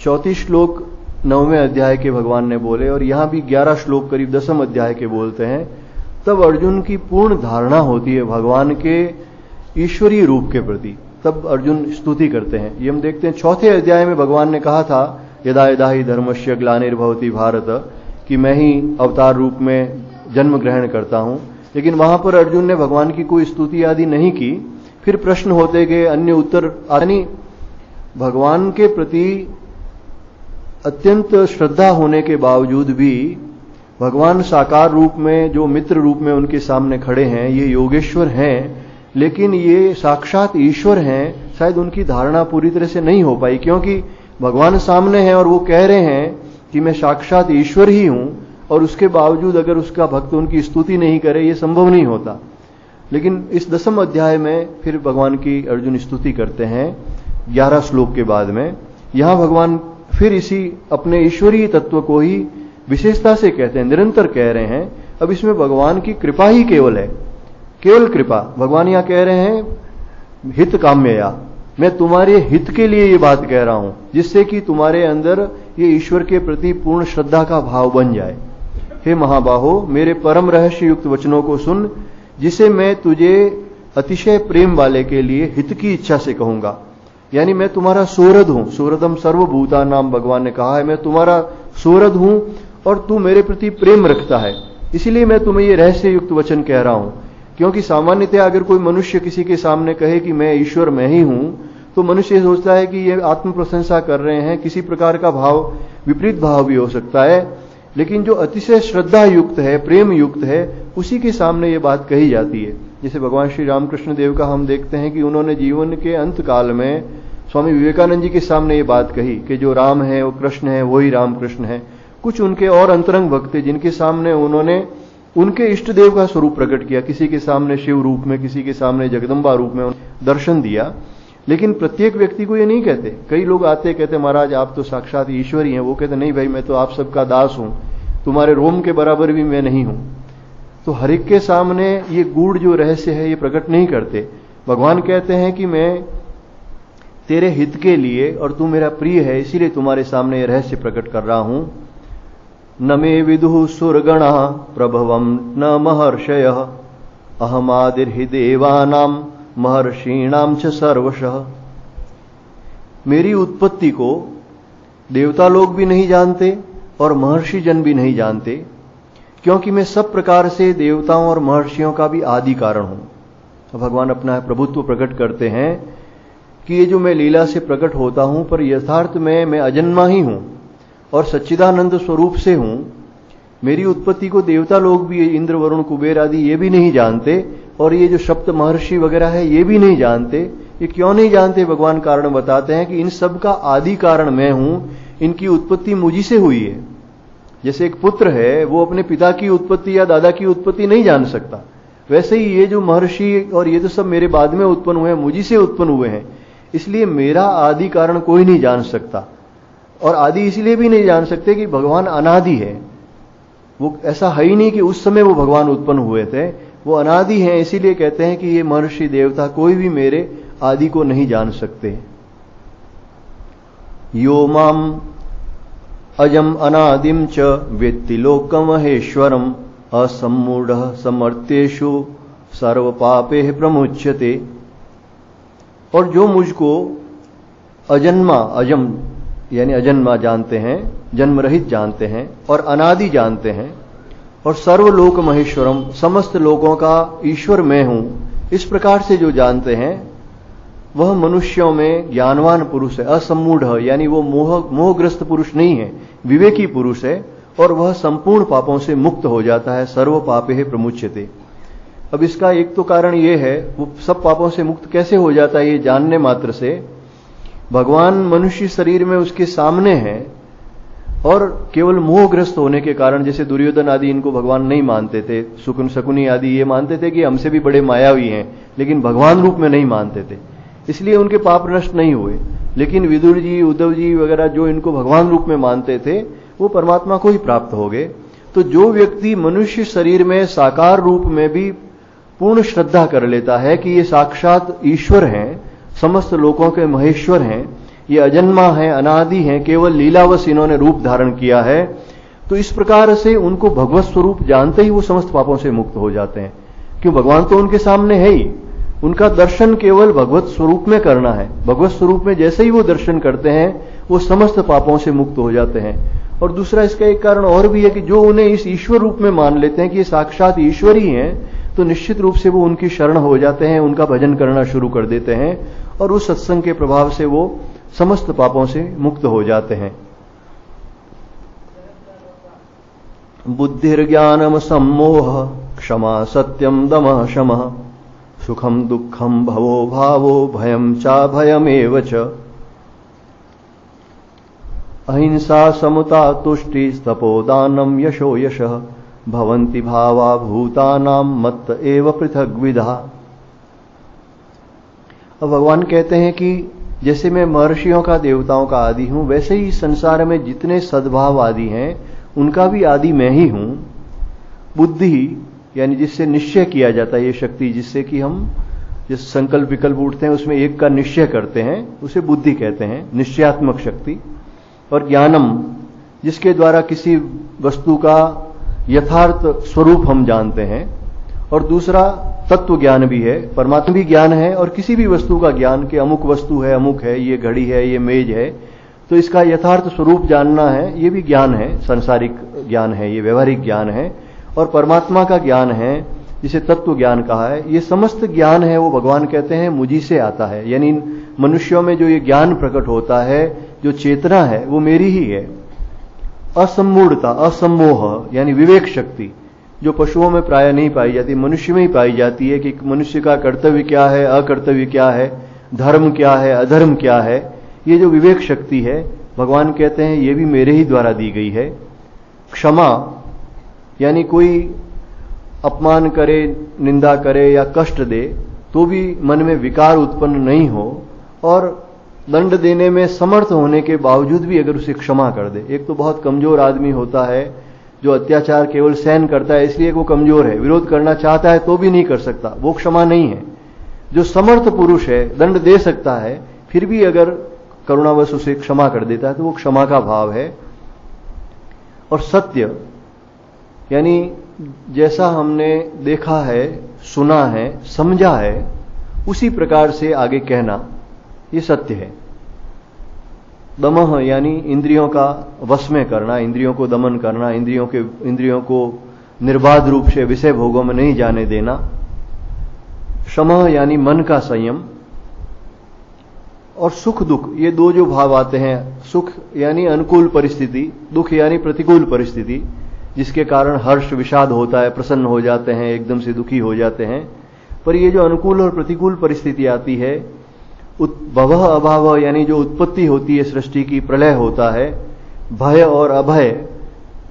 S1: 34 श्लोक 9वें अध्याय के भगवान ने बोले और यहां भी 11 श्लोक करीब 10वें अध्याय के बोलते हैं। तब अर्जुन की पूर्ण धारणा होती है भगवान के ईश्वरीय रूप के प्रति, तब अर्जुन स्तुति करते हैं। ये हम देखते हैं 4थे अध्याय में भगवान ने कहा था यदा यदा ही धर्मस्य ग्लानिर्भवति भारत, कि मैं ही अवतार रूप में जन्म ग्रहण करता हूं। लेकिन वहां पर अर्जुन ने भगवान की कोई स्तुति आदि नहीं की। फिर प्रश्न होते गए, अन्य उत्तर, यानी भगवान के प्रति अत्यंत श्रद्धा होने के बावजूद भी भगवान साकार रूप में जो मित्र रूप में उनके सामने खड़े हैं, ये योगेश्वर हैं, लेकिन ये साक्षात ईश्वर हैं, शायद उनकी धारणा पूरी तरह से नहीं हो पाई। क्योंकि भगवान सामने हैं और वो कह रहे हैं कि मैं साक्षात ईश्वर ही हूं, और उसके बावजूद अगर उसका भक्त उनकी स्तुति नहीं करे, ये संभव नहीं होता। लेकिन इस 10वें अध्याय में फिर भगवान की अर्जुन स्तुति करते हैं 11 श्लोक के बाद में। यहां भगवान फिर इसी अपने ईश्वरीय तत्व को ही विशेषता से कहते हैं, निरंतर कह रहे हैं। अब इसमें भगवान की कृपा ही केवल है, केवल कृपा। भगवान यहां कह रहे हैं हित काम्यया, मैं तुम्हारे हित के लिए ये बात कह रहा हूं, जिससे कि तुम्हारे अंदर ये ईश्वर के प्रति पूर्ण श्रद्धा का भाव बन जाए। हे महाबाहो, मेरे परम रहस्य युक्त वचनों को सुन, जिसे मैं तुझे अतिशय प्रेम वाले के लिए हित की इच्छा से कहूंगा। यानी मैं तुम्हारा सोरद हूं, सोरदम सर्वभूता नाम भगवान ने कहा है, मैं तुम्हारा सोरद हूं और तू मेरे प्रति प्रेम रखता है, इसीलिए मैं तुम्हें ये रहस्य युक्त वचन कह रहा हूं। क्योंकि सामान्यतः अगर कोई मनुष्य किसी के सामने कहे कि मैं ईश्वर मैं ही हूं, तो मनुष्य ये सोचता है कि ये आत्म प्रशंसा कर रहे हैं, किसी प्रकार का भाव, विपरीत भाव भी हो सकता है। लेकिन जो अतिशय श्रद्धा युक्त है, प्रेम युक्त है, उसी के सामने ये बात कही जाती है। जैसे भगवान श्री रामकृष्ण देव का हम देखते हैं कि उन्होंने जीवन के अंत काल में स्वामी विवेकानंद जी के सामने ये बात कही कि जो राम है वो कृष्ण है, वही रामकृष्ण है। कुछ उनके और अंतरंग भक्त थे जिनके सामने उन्होंने उनके इष्ट देव का स्वरूप प्रकट किया, किसी के सामने शिव रूप में, किसी के सामने जगदम्बा रूप में दर्शन दिया। लेकिन प्रत्येक व्यक्ति को ये नहीं कहते। कई लोग आते कहते महाराज आप तो साक्षात ईश्वर ही हैं, वो कहते नहीं भाई मैं तो आप सबका दास हूं, तुम्हारे रोम के बराबर भी मैं नहीं हूं। तो हर एक के सामने ये गूढ़ जो रहस्य है ये प्रकट नहीं करते। भगवान कहते हैं कि मैं तेरे हित के लिए और तू मेरा प्रिय है, इसीलिए तुम्हारे सामने ये रहस्य प्रकट कर रहा हूं। न मे विदुः सुरगणः प्रभवं न महर्षयः अहमादिर्हि देवानां महर्षीणां च सर्वशः। मेरी उत्पत्ति को देवता लोग भी नहीं जानते और महर्षि जन भी नहीं जानते, क्योंकि मैं सब प्रकार से देवताओं और महर्षियों का भी आदि कारण हूं। तो भगवान अपना प्रभुत्व प्रकट करते हैं कि ये जो मैं लीला से प्रकट होता हूं, पर यथार्थ में मैं अजन्मा ही हूं और सच्चिदानंद स्वरूप से हूं। मेरी उत्पत्ति को देवता लोग भी, इंद्र वरुण कुबेर आदि, ये भी नहीं जानते, और ये जो सप्त महर्षि वगैरह है ये भी नहीं जानते। ये क्यों नहीं जानते? भगवान कारण बताते हैं कि इन सब का आदि कारण मैं हूं, इनकी उत्पत्ति मुझी से हुई है। जैसे एक पुत्र है वो अपने पिता की उत्पत्ति या दादा की उत्पत्ति नहीं जान सकता, वैसे ही ये जो महर्षि और ये तो सब मेरे बाद में उत्पन्न हुए हैं, मुझी से उत्पन्न हुए हैं। इसलिए मेरा आदि कारण कोई नहीं जान सकता, और आदि इसलिए भी नहीं जान सकते कि भगवान अनादि है। वो ऐसा है ही नहीं कि उस समय वो भगवान उत्पन्न हुए थे। वो अनादि हैं, इसीलिए कहते हैं कि ये महर्षि देवता कोई भी मेरे आदि को नहीं जान सकते। यो माम अजम अनादिम च वेत्ति लोकमहेश्वरम असम्मूढ़ समर्थ्येषु सर्व पापे प्रमुच्यते। और जो मुझको अजन्मा, अजम यानी अजन्मा जानते हैं, जन्म रहित जानते हैं, और अनादि जानते हैं, और सर्वलोक महेश्वरम, समस्त लोकों का ईश्वर मैं हूं, इस प्रकार से जो जानते हैं वह मनुष्यों में ज्ञानवान पुरुष है। असम्मूढ़ यानी वो मोहग्रस्त पुरुष नहीं है, विवेकी पुरुष है, और वह संपूर्ण पापों से मुक्त हो जाता है। सर्व पापे प्रमुच्यते। अब इसका एक तो कारण ये है, वो सब पापों से मुक्त कैसे हो जाता है ये जानने मात्र से। भगवान मनुष्य शरीर में उसके सामने है, और केवल मोहग्रस्त होने के कारण, जैसे दुर्योधन आदि इनको भगवान नहीं मानते थे, शकुनी आदि ये मानते थे कि हमसे भी बड़े मायावी हैं, लेकिन भगवान रूप में नहीं मानते थे, इसलिए उनके पाप नष्ट नहीं हुए। लेकिन विदुर जी, उद्धव जी वगैरह जो इनको भगवान रूप में मानते थे, वो परमात्मा को ही प्राप्त हो गए। तो जो व्यक्ति मनुष्य शरीर में साकार रूप में भी पूर्ण श्रद्धा कर लेता है कि ये साक्षात ईश्वर हैं, समस्त लोकों के महेश्वर हैं, ये अजन्मा हैं, अनादि हैं, केवल लीलावश इन्होंने रूप धारण किया है, तो इस प्रकार से उनको भगवत स्वरूप जानते ही वो समस्त पापों से मुक्त हो जाते हैं। क्यों? भगवान तो उनके सामने है ही, उनका दर्शन केवल भगवत स्वरूप में करना है। भगवत स्वरूप में जैसे ही वो दर्शन करते हैं वो समस्त पापों से मुक्त हो जाते हैं। और दूसरा इसका एक कारण और भी है कि जो उन्हें इस ईश्वर रूप में मान लेते हैं कि ये साक्षात ईश्वर ही हैं, तो निश्चित रूप से वो उनकी शरण हो जाते हैं, उनका भजन करना शुरू कर देते हैं, और उस सत्संग के प्रभाव से वो समस्त पापों से मुक्त हो जाते हैं। बुद्धिर्ज्ञानम सम्मोह क्षमा सत्यम दमः शमः सुखम दुखम भवो भावो भयम चा भयमेव च अहिंसा समता तुष्टि तपोदानम यशो यशः भवन्ति भावा भूतानां मत्त एव पृथग्विधा। अब भगवान कहते हैं कि जैसे मैं महर्षियों का, देवताओं का आदि हूं, वैसे ही संसार में जितने सद्भाव आदि हैं उनका भी आदि मैं ही हूं। बुद्धि यानी जिससे निश्चय किया जाता है, ये शक्ति जिससे कि हम जिस संकल्प विकल्प उठते हैं उसमें एक का निश्चय करते हैं, उसे बुद्धि कहते हैं, निश्चयात्मक शक्ति। और ज्ञानम, जिसके द्वारा किसी वस्तु का यथार्थ स्वरूप हम जानते हैं। और दूसरा तत्व ज्ञान भी है, परमात्मा भी ज्ञान है, और किसी भी वस्तु का ज्ञान कि अमुक वस्तु है, अमुक है, ये घड़ी है, ये मेज है, तो इसका यथार्थ स्वरूप जानना है, ये भी ज्ञान है, सांसारिक ज्ञान है, ये व्यवहारिक ज्ञान है। और परमात्मा का ज्ञान है जिसे तत्व ज्ञान कहा है, ये समस्त ज्ञान है वो भगवान कहते हैं मुझी से आता है। यानी मनुष्यों में जो ये ज्ञान प्रकट होता है, जो चेतना है, वो मेरी ही है। असम्मूढ़ता, असम्मोह यानी विवेक शक्ति, जो पशुओं में प्राय नहीं पाई जाती, मनुष्य में ही पाई जाती है कि मनुष्य का कर्तव्य क्या है, अकर्तव्य क्या है, धर्म क्या है, अधर्म क्या है। ये जो विवेक शक्ति है, भगवान कहते हैं ये भी मेरे ही द्वारा दी गई है। क्षमा यानी कोई अपमान करे, निंदा करे या कष्ट दे तो भी मन में विकार उत्पन्न नहीं हो, और दंड देने में समर्थ होने के बावजूद भी अगर उसे क्षमा कर दे। एक तो बहुत कमजोर आदमी होता है जो अत्याचार केवल सहन करता है, इसलिए वो कमजोर है, विरोध करना चाहता है तो भी नहीं कर सकता, वो क्षमा नहीं है। जो समर्थ पुरुष है, दंड दे सकता है, फिर भी अगर करुणावश उसे क्षमा कर देता है तो वो क्षमा का भाव है। और सत्य यानी जैसा हमने देखा है, सुना है, समझा है, उसी प्रकार से आगे कहना, ये सत्य है। दमः यानी इंद्रियों का वश में करना, इंद्रियों को दमन करना, इंद्रियों को निर्बाध रूप से विषय भोगों में नहीं जाने देना। शमः यानी मन का संयम। और सुख दुख, ये दो जो भाव आते हैं, सुख यानी अनुकूल परिस्थिति, दुख यानी प्रतिकूल परिस्थिति, जिसके कारण हर्ष विषाद होता है, प्रसन्न हो जाते हैं, एकदम से दुखी हो जाते हैं। पर ये जो अनुकूल और प्रतिकूल परिस्थिति आती है, भवः अभाव यानी जो उत्पत्ति होती है सृष्टि की, प्रलय होता है, भय और अभय,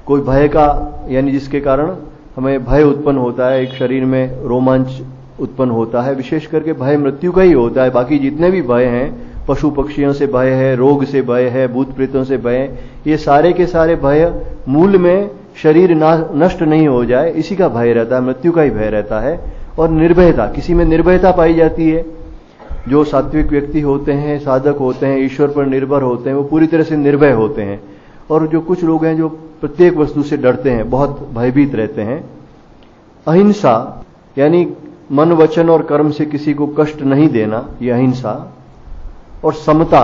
S1: कोई भय का यानी जिसके कारण हमें भय उत्पन्न होता है, एक शरीर में रोमांच उत्पन्न होता है, विशेष करके भय मृत्यु का ही होता है। बाकी जितने भी भय हैं, पशु पक्षियों से भय है, रोग से भय है, भूत प्रेतों से भय, ये सारे के सारे भय मूल में शरीर नष्ट नहीं हो जाए, इसी का भय रहता है, मृत्यु का ही भय रहता है। और निर्भयता, किसी में निर्भयता पाई जाती है। जो सात्विक व्यक्ति होते हैं, साधक होते हैं, ईश्वर पर निर्भर होते हैं, वो पूरी तरह से निर्भय होते हैं। और जो कुछ लोग हैं जो प्रत्येक वस्तु से डरते हैं, बहुत भयभीत रहते हैं। अहिंसा यानी मन, वचन और कर्म से किसी को कष्ट नहीं देना, यह अहिंसा। और समता,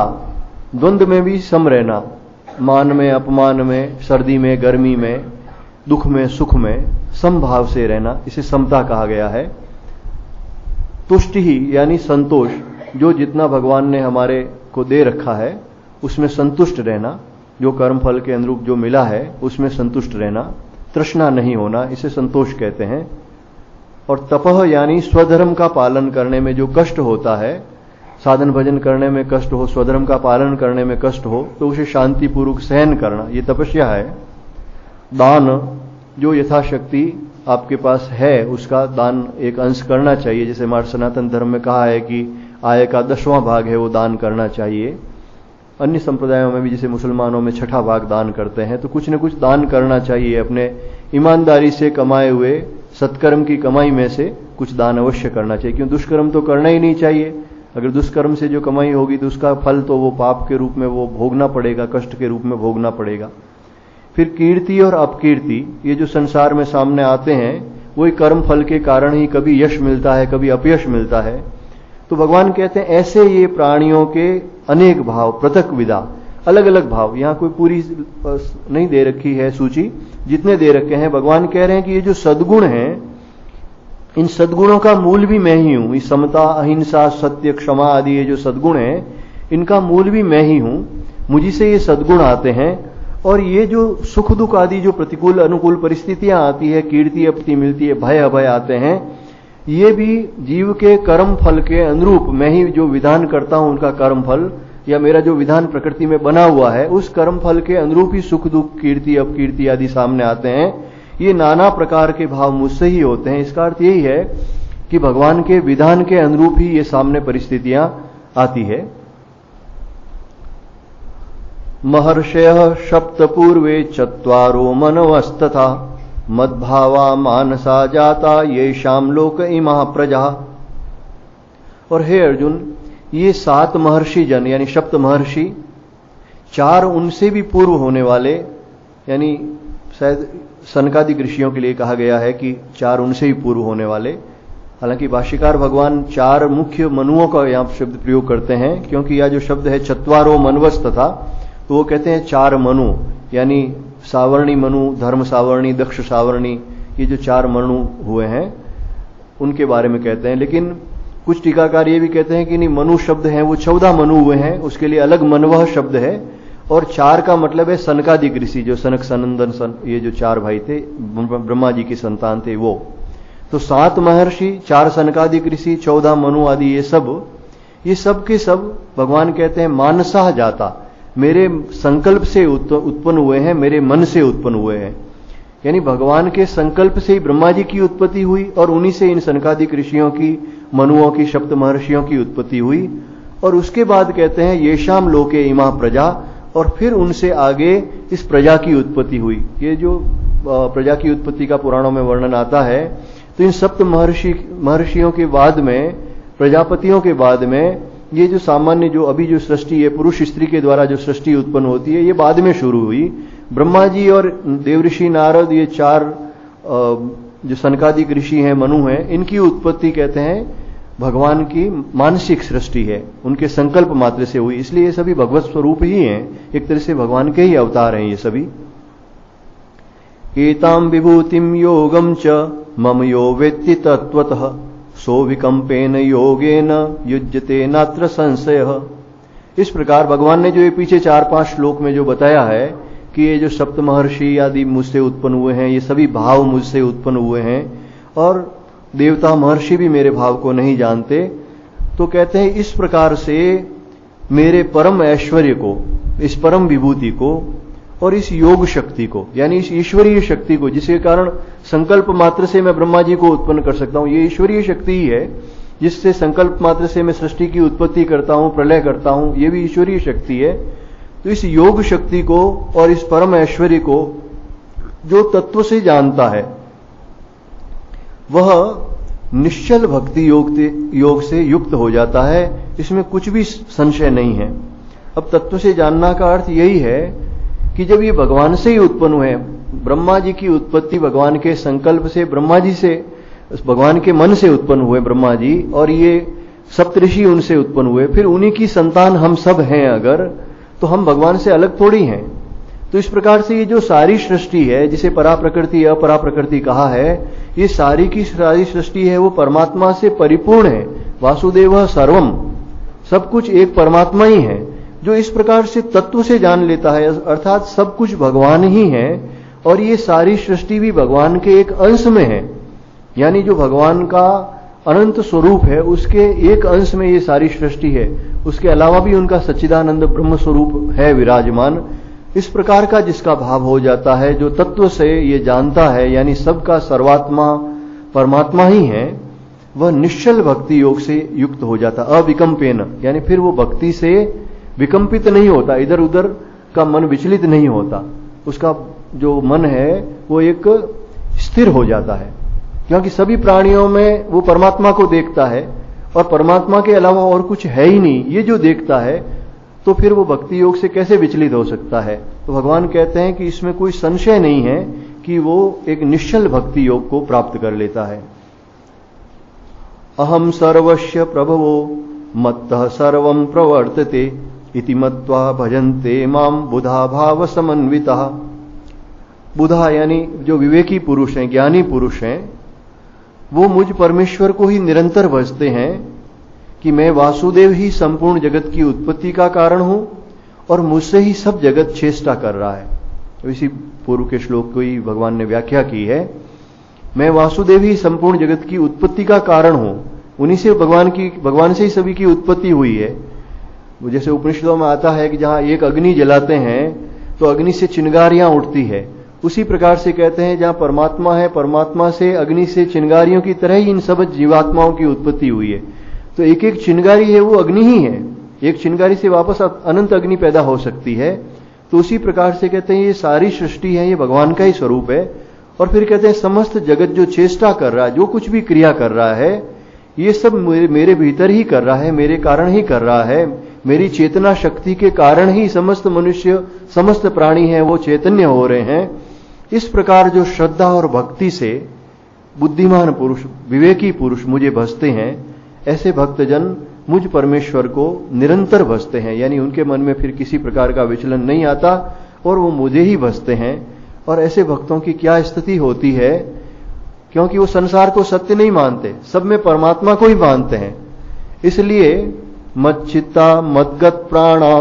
S1: द्वंद्व में भी सम रहना, मान में, अपमान में, सर्दी में, गर्मी में, दुख में, सुख में समभाव से रहना, इसे समता कहा गया है। तुष्टि ही यानी संतोष, जो जितना भगवान ने हमारे को दे रखा है उसमें संतुष्ट रहना, जो कर्म फल के अनुरूप जो मिला है उसमें संतुष्ट रहना, तृष्णा नहीं होना, इसे संतोष कहते हैं। और तपह यानी स्वधर्म का पालन करने में जो कष्ट होता है, साधन भजन करने में कष्ट हो, स्वधर्म का पालन करने में कष्ट हो, तो उसे शांतिपूर्वक सहन करना, ये तपस्या है। दान, जो यथाशक्ति आपके पास है उसका दान एक अंश करना चाहिए। जैसे हमारे सनातन धर्म में कहा है कि आय का 10वां भाग है वो दान करना चाहिए। अन्य संप्रदायों में भी, जैसे मुसलमानों में 6ठा भाग दान करते हैं, तो कुछ न कुछ दान करना चाहिए। अपने ईमानदारी से कमाए हुए सत्कर्म की कमाई में से कुछ दान अवश्य करना चाहिए, क्योंकि दुष्कर्म तो करना ही नहीं चाहिए। अगर दुष्कर्म से जो कमाई होगी तो उसका फल तो वो पाप के रूप में वो भोगना पड़ेगा, कष्ट के रूप में भोगना पड़ेगा। फिर कीर्ति और अपकीर्ति, ये जो संसार में सामने आते हैं, वही कर्म फल के कारण ही कभी यश मिलता है, कभी अपयश मिलता है। तो भगवान कहते हैं ऐसे ये प्राणियों के अनेक भाव, पृथक विदा, अलग अलग भाव, यहां कोई पूरी नहीं दे रखी है सूची, जितने दे रखे हैं भगवान कह रहे हैं कि ये जो सद्गुण हैं, इन सद्गुणों का मूल भी मैं ही हूं। इस समता, अहिंसा, सत्य, क्षमा आदि ये जो सद्गुण हैं, इनका मूल भी मैं ही हूं। मुझी से ये सद्गुण आते हैं। और ये जो सुख दुख आदि जो प्रतिकूल अनुकूल परिस्थितियां आती है, कीर्ति अपति मिलती है, भय अभय आते हैं, ये भी जीव के कर्म फल के अनुरूप मैं ही जो विधान करता हूं, उनका कर्म फल या मेरा जो विधान प्रकृति में बना हुआ है, उस कर्म फल के अनुरूप ही सुख दुख, कीर्ति अपकीर्ति आदि सामने आते हैं। ये नाना प्रकार के भाव मुझसे ही होते हैं। इसका अर्थ यही है कि भगवान के विधान के अनुरूप ही ये सामने परिस्थितियां आती है। महर्षयः सप्तपूर्वे चत्वारो मनवस्तथा मद्भावा मानसा जाता येषाम लोक इमा प्रजा। और हे अर्जुन, ये 7 महर्षि जन यानी सप्त महर्षि, 4 उनसे भी पूर्व होने वाले, यानी शायद सनकादिक ऋषियों के लिए कहा गया है कि 4 उनसे भी पूर्व होने वाले। हालांकि भाष्यकार भगवान 4 मुख्य मनुओं का यहां शब्द प्रयोग करते हैं, क्योंकि यह जो शब्द है चत्वारो मनवस्तथा, तो वो कहते हैं 4 मनु, यानी सावर्णी मनु, धर्म सावर्णी, दक्ष सावर्णी, ये जो 4 मनु हुए हैं उनके बारे में कहते हैं। लेकिन कुछ टीकाकार ये भी कहते हैं कि नहीं, मनु शब्द है वो 14 मनु हुए हैं, उसके लिए अलग मनवह शब्द है। और 4 का मतलब है सनकादिक ऋषि, जो सनक सनंदन ये जो 4 भाई थे, ब्रह्मा जी की संतान थे वो। तो 7 महर्षि, 4 सनकादिक ऋषि, 14 मनु आदि, ये सब के सब भगवान कहते हैं मानसा जाता, मेरे संकल्प से उत्पन्न हुए हैं, मेरे मन से उत्पन्न हुए हैं। यानी भगवान के संकल्प से ही ब्रह्मा जी की उत्पत्ति हुई और उन्हीं से इन सनकादिक ऋषियों की, मनुओं की, सप्त महर्षियों की उत्पत्ति हुई। और उसके बाद कहते हैं येषाम लोके इमा प्रजा, और फिर उनसे आगे इस प्रजा की उत्पत्ति हुई। ये जो प्रजा की उत्पत्ति का पुराणों में वर्णन आता है, तो इन सप्त महर्षियों के बाद में, प्रजापतियों के बाद में, ये जो सामान्य जो अभी जो सृष्टि है, पुरुष स्त्री के द्वारा जो सृष्टि उत्पन्न होती है, ये बाद में शुरू हुई। ब्रह्मा जी और देवऋषि नारद, ये 4 जो सनकादिक ऋषि हैं, मनु हैं, इनकी उत्पत्ति कहते हैं भगवान की मानसिक सृष्टि है, उनके संकल्प मात्र से हुई। इसलिए ये सभी भगवत स्वरूप ही हैं, एक तरह से भगवान के ही अवतार हैं ये सभी। एताम विभूतिम योगम च मम यो वेत्ति तत्वतः सो विकंपेन योगेन युज्यते नात्र संशयः। इस प्रकार भगवान ने जो ये पीछे 4-5 श्लोक में जो बताया है कि ये जो सप्त महर्षि आदि मुझसे उत्पन्न हुए हैं, ये सभी भाव मुझसे उत्पन्न हुए हैं, और देवता महर्षि भी मेरे भाव को नहीं जानते, तो कहते हैं इस प्रकार से मेरे परम ऐश्वर्य को, इस परम विभूति को और इस योग शक्ति को, यानी इस ईश्वरीय शक्ति को, जिसके कारण संकल्प मात्र से मैं ब्रह्मा जी को उत्पन्न कर सकता हूं, ये ईश्वरीय शक्ति ही है जिससे संकल्प मात्र से मैं सृष्टि की उत्पत्ति करता हूं, प्रलय करता हूं, ये भी ईश्वरीय शक्ति है। तो इस योग शक्ति को और इस परम ऐश्वर्य को जो तत्व से जानता है वह निश्चल भक्ति योग से युक्त हो जाता है, इसमें कुछ भी संशय नहीं है। अब तत्व से जानना का अर्थ यही है कि जब ये भगवान से ही उत्पन्न हुए, ब्रह्मा जी की उत्पत्ति भगवान के संकल्प से, ब्रह्मा जी से, भगवान के मन से उत्पन्न हुए ब्रह्मा जी, और ये सप्तऋषि उनसे उत्पन्न हुए, फिर उन्हीं की संतान हम सब हैं अगर, तो हम भगवान से अलग थोड़ी हैं। तो इस प्रकार से ये जो सारी सृष्टि है, जिसे परा प्रकृति अपरा प्रकृति कहा है, ये सारी की सारी सृष्टि है वो परमात्मा से परिपूर्ण है। वासुदेव सर्वम, सब कुछ एक परमात्मा ही है। जो इस प्रकार से तत्व से जान लेता है, अर्थात सब कुछ भगवान ही है और ये सारी सृष्टि भी भगवान के एक अंश में है, यानी जो भगवान का अनंत स्वरूप है उसके एक अंश में ये सारी सृष्टि है, उसके अलावा भी उनका सच्चिदानंद ब्रह्म स्वरूप है विराजमान। इस प्रकार का जिसका भाव हो जाता है, जो तत्व से ये जानता है, यानी सबका सर्वात्मा परमात्मा ही है, वह निश्चल भक्ति योग से युक्त हो जाता, अविकम्पेन, यानी फिर वो भक्ति से विकम्पित नहीं होता, इधर उधर का मन विचलित नहीं होता, उसका जो मन है वो एक स्थिर हो जाता है, क्योंकि सभी प्राणियों में वो परमात्मा को देखता है और परमात्मा के अलावा और कुछ है ही नहीं, ये जो देखता है, तो फिर वो भक्ति योग से कैसे विचलित हो सकता है। तो भगवान कहते हैं कि इसमें कोई संशय नहीं है कि वो एक निश्चल भक्ति योग को प्राप्त कर लेता है। अहम सर्वस्य प्रभवो मत्तः सर्वं प्रवर्तते इति मत्वा भजन्ते माम बुधा भाव समन्वितः। बुधा यानी जो विवेकी पुरुष हैं, ज्ञानी पुरुष हैं, वो मुझ परमेश्वर को ही निरंतर भजते हैं कि मैं वासुदेव ही संपूर्ण जगत की उत्पत्ति का कारण हूं और मुझसे ही सब जगत चेष्टा कर रहा है। इसी पूर्व के श्लोक को ही भगवान ने व्याख्या की है, मैं वासुदेव ही संपूर्ण जगत की उत्पत्ति का कारण हूं, उन्हीं से भगवान से ही सभी की उत्पत्ति हुई है। जैसे उपनिषदों में आता है कि जहां एक अग्नि जलाते हैं तो अग्नि से चिंगारियां उठती है, उसी प्रकार से कहते हैं जहां परमात्मा है, परमात्मा से अग्नि से चिंगारियों की तरह ही इन सब जीवात्माओं की उत्पत्ति हुई है। तो एक एक चिंगारी है वो अग्नि ही है, एक चिंगारी से वापस अनंत अग्नि पैदा हो सकती है। तो उसी प्रकार से कहते हैं ये सारी सृष्टि है, ये भगवान का ही स्वरूप है। और फिर कहते हैं समस्त जगत जो चेष्टा कर रहा है, जो कुछ भी क्रिया कर रहा है, ये सब मेरे भीतर ही कर रहा है, मेरे कारण ही कर रहा है, मेरी चेतना शक्ति के कारण ही समस्त मनुष्य, समस्त प्राणी हैं वो चैतन्य हो रहे हैं। इस प्रकार जो श्रद्धा और भक्ति से बुद्धिमान पुरुष, विवेकी पुरुष मुझे भजते हैं, ऐसे भक्तजन मुझ परमेश्वर को निरंतर भजते हैं, यानी उनके मन में फिर किसी प्रकार का विचलन नहीं आता और वो मुझे ही भजते हैं। और ऐसे भक्तों की क्या स्थिति होती है, क्योंकि वो संसार को सत्य नहीं मानते, सब में परमात्मा को ही मानते हैं। इसलिए मच्चित्ता मद्गत प्राणा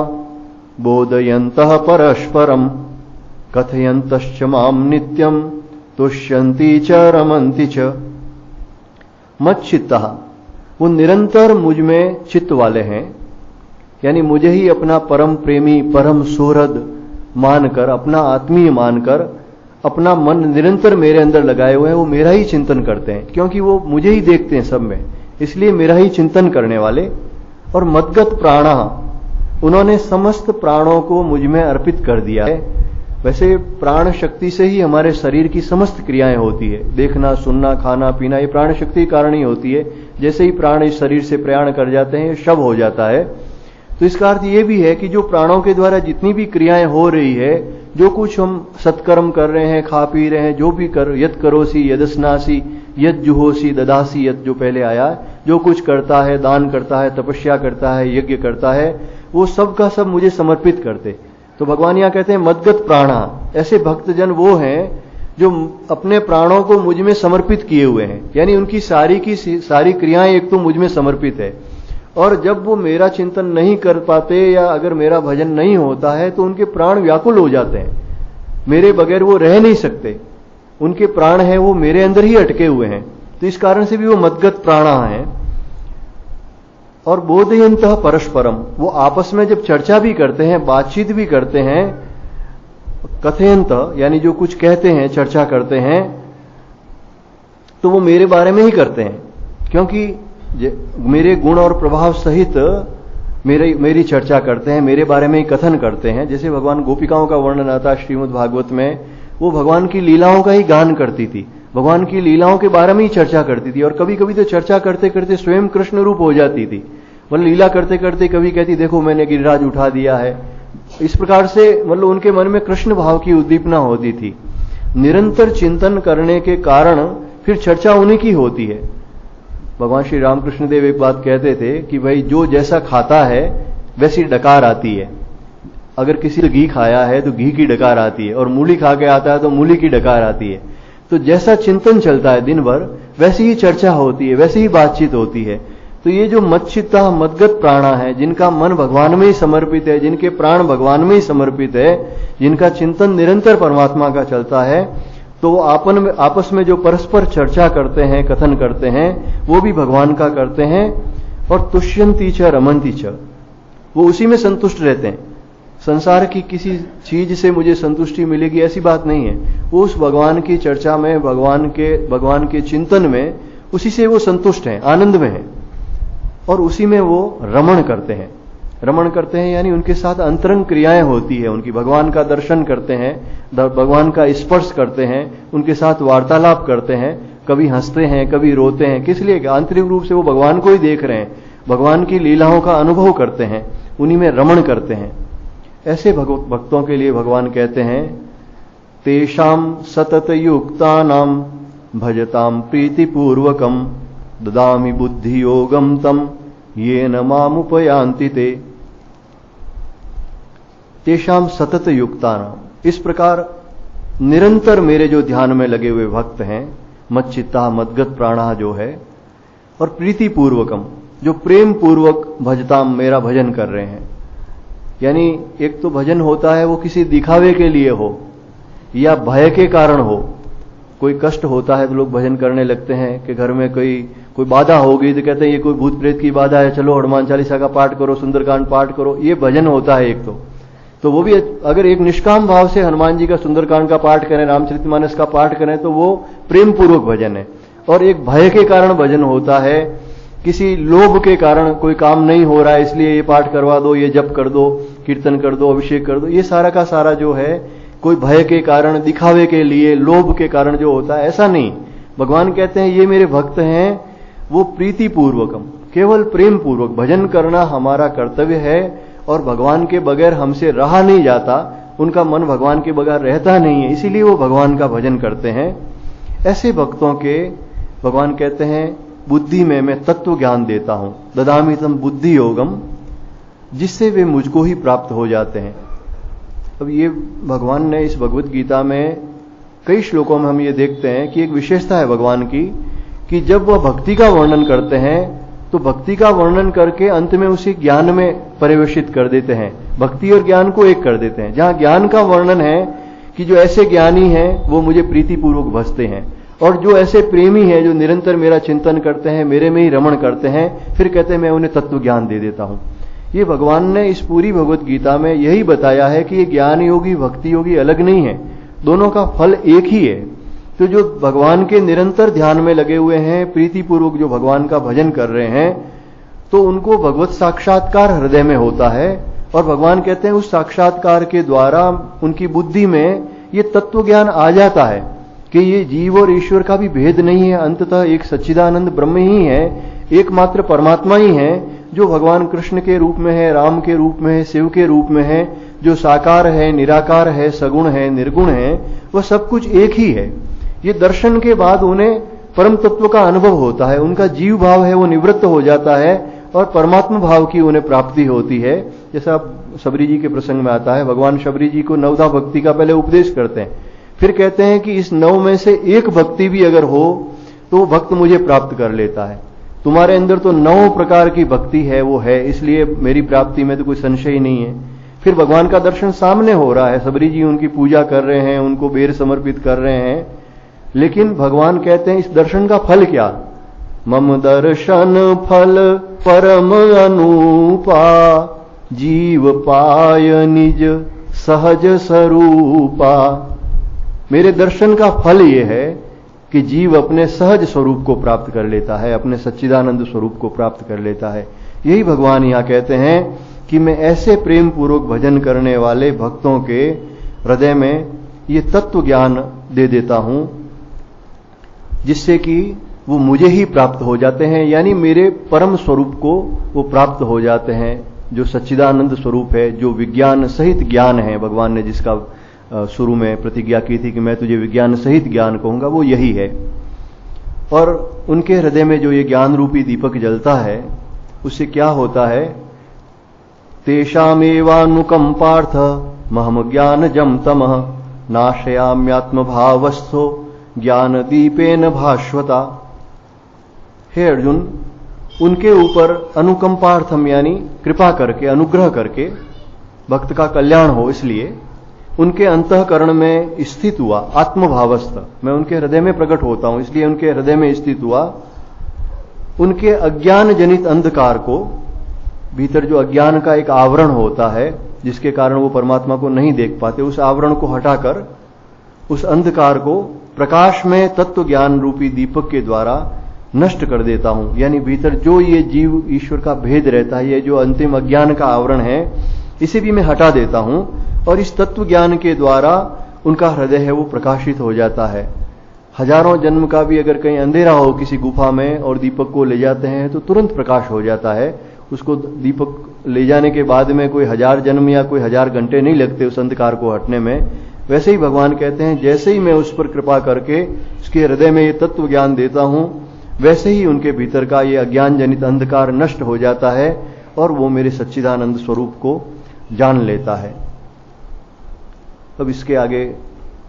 S1: बोधयन्तः परस्परम कथयन्तश्च माम नित्यम तुष्यन्ति च रमन्ति च। मच्चित्तः, वो निरंतर मुझ में चित्त वाले हैं, यानी मुझे ही अपना परम प्रेमी, परम सुहृद मानकर, अपना आत्मीय मानकर अपना मन निरंतर मेरे अंदर लगाए हुए हैं। वो मेरा ही चिंतन करते हैं, क्योंकि वो मुझे ही देखते हैं सब में, इसलिए मेरा ही चिंतन करने वाले। और मद्गत प्राणा, उन्होंने समस्त प्राणों को मुझ में अर्पित कर दिया है। वैसे प्राण शक्ति से ही हमारे शरीर की समस्त क्रियाएं होती है, देखना, सुनना, खाना, पीना, ये प्राण शक्ति के कारण ही होती है। जैसे ही प्राण इस शरीर से प्रयाण कर जाते हैं, शव हो जाता है। तो इसका अर्थ ये भी है कि जो प्राणों के द्वारा जितनी भी क्रियाएं हो रही है, जो कुछ हम सत्कर्म कर रहे हैं, खा पी रहे हैं, जो भी कर, यत् करोसी यदस्नासी यत् जुहोसी ददासी यत्, जो पहले आया, जो कुछ करता है, दान करता है, तपस्या करता है, यज्ञ करता है, वो सब का सब मुझे समर्पित करते। तो भगवान यहां कहते हैं मद्गत प्राणा, ऐसे भक्तजन वो हैं जो अपने प्राणों को मुझ में समर्पित किए हुए हैं, यानी उनकी सारी की सारी क्रियाएं एक तो मुझ में समर्पित है। और जब वो मेरा चिंतन नहीं कर पाते या अगर मेरा भजन नहीं होता है तो उनके प्राण व्याकुल हो जाते हैं, मेरे बगैर वो रह नहीं सकते, उनके प्राण हैं वो मेरे अंदर ही अटके हुए हैं। तो इस कारण से भी वो मद्गत प्राणा हैं। और बोधयन्तः परस्परम, वो आपस में जब चर्चा भी करते हैं, बातचीत भी करते हैं, कथयंत यानी जो कुछ कहते हैं, चर्चा करते हैं, तो वो मेरे बारे में ही करते हैं, क्योंकि मेरे गुण और प्रभाव सहित मेरी चर्चा करते हैं, मेरे बारे में ही कथन करते हैं। जैसे भगवान गोपिकाओं का वर्णन आता है श्रीमद् भागवत में, वो भगवान की लीलाओं का ही गान करती थी, भगवान की लीलाओं के बारे में ही चर्चा करती थी, और कभी कभी तो चर्चा करते करते स्वयं कृष्ण रूप हो जाती थी। मतलब लीला करते करते कभी कहती देखो मैंने गिरिराज उठा दिया है। इस प्रकार से मतलब उनके मन में कृष्ण भाव की उद्दीपना होती थी। निरंतर चिंतन करने के कारण फिर चर्चा उन्हीं की होती है। भगवान श्री रामकृष्ण देव एक बात कहते थे कि भाई जो जैसा खाता है वैसी डकार आती है। अगर किसी ने घी खाया है तो घी की डकार आती है, और मूली खा के आता है तो मूली की डकार आती है। तो जैसा चिंतन चलता है दिन भर वैसी ही चर्चा होती है, वैसी ही बातचीत होती है। तो ये जो मच्चित्ता मद्गत प्राणा है, जिनका मन भगवान में ही समर्पित है, जिनके प्राण भगवान में ही समर्पित है, जिनका चिंतन निरंतर परमात्मा का चलता है, तो आपस में जो परस्पर चर्चा करते हैं, कथन करते हैं, वो भी भगवान का करते हैं। और तुष्यंती च रमंती च, वो उसी में संतुष्ट रहते हैं। संसार की किसी चीज से मुझे संतुष्टि मिलेगी ऐसी बात नहीं है। वो उस भगवान की चर्चा में, भगवान के चिंतन में, उसी से वो संतुष्ट हैं, आनंद में हैं, और उसी में वो रमण करते हैं। रमण करते हैं यानी उनके साथ अंतरंग क्रियाएं होती है उनकी। भगवान का दर्शन करते हैं, भगवान का स्पर्श करते हैं, उनके साथ वार्तालाप करते हैं, कभी हंसते हैं, कभी रोते हैं। किस लिए? आंतरिक रूप से वो भगवान को ही देख रहे हैं, भगवान की लीलाओं का अनुभव करते हैं, उन्हीं में रमण करते हैं। ऐसे भक्तों के लिए भगवान कहते हैं तेषाम सतत युक्तानाम भजताम प्रीतिपूर्वकम ददामि बुद्धि योगम तम ये न मामुपयांति ते। तेषाम सतत युक्तानाम, इस प्रकार निरंतर मेरे जो ध्यान में लगे हुए भक्त हैं, मच्चित्ता मद्गत प्राणा जो है, और प्रीतिपूर्वकम, जो प्रेम पूर्वक भजताम, मेरा भजन कर रहे हैं। यानी एक तो भजन होता है वो किसी दिखावे के लिए हो या भय के कारण हो। कोई कष्ट होता है तो लोग भजन करने लगते हैं कि घर में कोई बाधा होगी तो कहते हैं ये कोई भूत प्रेत की बाधा है, चलो हनुमान चालीसा का पाठ करो, सुंदरकांड पाठ करो। ये भजन होता है एक तो वो भी अगर एक निष्काम भाव से हनुमान जी का सुंदरकांड का पाठ करें, रामचरितमानस का पाठ करें, तो वो प्रेम पूर्वक भजन है। और एक भय के कारण भजन होता है, किसी लोभ के कारण कोई काम नहीं हो रहा है इसलिए ये पाठ करवा दो, ये जप कर दो, कीर्तन कर दो, अभिषेक कर दो। ये सारा का सारा जो है कोई भय के कारण, दिखावे के लिए, लोभ के कारण जो होता है, ऐसा नहीं। भगवान कहते हैं ये मेरे भक्त हैं, वो प्रीति पूर्वकम, केवल प्रेम पूर्वक भजन करना हमारा कर्तव्य है, और भगवान के बगैर हमसे रहा नहीं जाता, उनका मन भगवान के बगैर रहता नहीं है, इसीलिए वो भगवान का भजन करते हैं। ऐसे भक्तों के भगवान कहते हैं बुद्धि में मैं तत्व ज्ञान देता हूं, ददामि तम बुद्धि योगम, जिससे वे मुझको ही प्राप्त हो जाते हैं। अब ये भगवान ने इस भगवत गीता में कई श्लोकों में हम ये देखते हैं कि एक विशेषता है भगवान की, कि जब वह भक्ति का वर्णन करते हैं तो भक्ति का वर्णन करके अंत में उसे ज्ञान में परिवेशित कर देते हैं। भक्ति और ज्ञान को एक कर देते हैं। जहां ज्ञान का वर्णन है कि जो ऐसे ज्ञानी हैं वो मुझे प्रीतिपूर्वक भजते हैं, और जो ऐसे प्रेमी हैं जो निरंतर मेरा चिंतन करते हैं, मेरे में ही रमण करते हैं, फिर कहते हैं मैं उन्हें तत्व ज्ञान दे देता हूं। ये भगवान ने इस पूरी भगवत गीता में यही बताया है कि ये ज्ञान योगी भक्ति योगी अलग नहीं है, दोनों का फल एक ही है। तो जो भगवान के निरंतर ध्यान में लगे हुए हैं, प्रीतिपूर्वक जो भगवान का भजन कर रहे हैं, तो उनको भगवत साक्षात्कार हृदय में होता है। और भगवान कहते हैं उस साक्षात्कार के द्वारा उनकी बुद्धि में ये तत्व ज्ञान आ जाता है कि ये जीव और ईश्वर का भी भेद नहीं है, अंततः एक सच्चिदानंद ब्रह्म ही है, एकमात्र परमात्मा ही है, जो भगवान कृष्ण के रूप में है, राम के रूप में है, शिव के रूप में है, जो साकार है, निराकार है, सगुण है, निर्गुण है, वह सब कुछ एक ही है। ये दर्शन के बाद उन्हें परम तत्व का अनुभव होता है, उनका जीव भाव है वो निवृत्त हो जाता है और परमात्मा भाव की उन्हें प्राप्ति होती है। जैसा शबरी जी के प्रसंग में आता है, भगवान शबरी जी को नवधा भक्ति का पहले उपदेश करते हैं, फिर कहते हैं कि इस 9 में से एक भक्ति भी अगर हो तो वो भक्त मुझे प्राप्त कर लेता है। तुम्हारे अंदर तो 9 प्रकार की भक्ति है, वो है, इसलिए मेरी प्राप्ति में तो कोई संशय ही नहीं है। फिर भगवान का दर्शन सामने हो रहा है, शबरी जी उनकी पूजा कर रहे हैं, उनको बेर समर्पित कर रहे हैं, लेकिन भगवान कहते हैं इस दर्शन का फल क्या? मम दर्शन फल परम अनुपा, जीव पाय निज सहज स्वरूपा। मेरे दर्शन का फल यह है कि जीव अपने सहज स्वरूप को प्राप्त कर लेता है, अपने सच्चिदानंद स्वरूप को प्राप्त कर लेता है। यही भगवान यहां कहते हैं कि मैं ऐसे प्रेम पूर्वक भजन करने वाले भक्तों के हृदय में ये तत्व ज्ञान दे देता हूं, जिससे कि वो मुझे ही प्राप्त हो जाते हैं, यानी मेरे परम स्वरूप को वो प्राप्त हो जाते हैं, जो सच्चिदानंद स्वरूप है, जो विज्ञान सहित ज्ञान है। भगवान ने जिसका शुरू में प्रतिज्ञा की थी कि मैं तुझे विज्ञान सहित ज्ञान कहूंगा, वो यही है। और उनके हृदय में जो ये ज्ञान रूपी दीपक जलता है, उससे क्या होता है? तेषामेवानुकंपार्थ महम ज्ञान जम तमः नाशयाम्यात्म भावस्थो ज्ञान दीपेन भास्वता। हे अर्जुन, उनके ऊपर अनुकंपार्थम यानी कृपा करके, अनुग्रह करके, भक्त का कल्याण हो इसलिए उनके अंतःकरण में स्थित हुआ। आत्मभावस्थ, मैं उनके हृदय में प्रकट होता हूं, इसलिए उनके हृदय में स्थित हुआ। उनके अज्ञान जनित अंधकार को, भीतर जो अज्ञान का एक आवरण होता है जिसके कारण वो परमात्मा को नहीं देख पाते, उस आवरण को हटाकर उस अंधकार को प्रकाश में तत्व ज्ञान रूपी दीपक के द्वारा नष्ट कर देता हूं। यानी भीतर जो ये जीव ईश्वर का भेद रहता है, ये जो अंतिम अज्ञान का आवरण है, इसे भी मैं हटा देता हूं, और इस तत्व ज्ञान के द्वारा उनका हृदय है वो प्रकाशित हो जाता है। हजारों जन्म का भी अगर कहीं अंधेरा हो किसी गुफा में और दीपक को ले जाते हैं तो तुरंत प्रकाश हो जाता है। उसको दीपक ले जाने के बाद में कोई 1000 जन्म या कोई 1000 घंटे नहीं लगते उस अंधकार को हटने में। वैसे ही भगवान कहते हैं, जैसे ही मैं उस पर कृपा करके उसके हृदय में ये तत्व ज्ञान देता हूं, वैसे ही उनके भीतर का ये अज्ञान जनित अंधकार नष्ट हो जाता है और वो मेरे सच्चिदानंद स्वरूप को जान लेता है। अब इसके आगे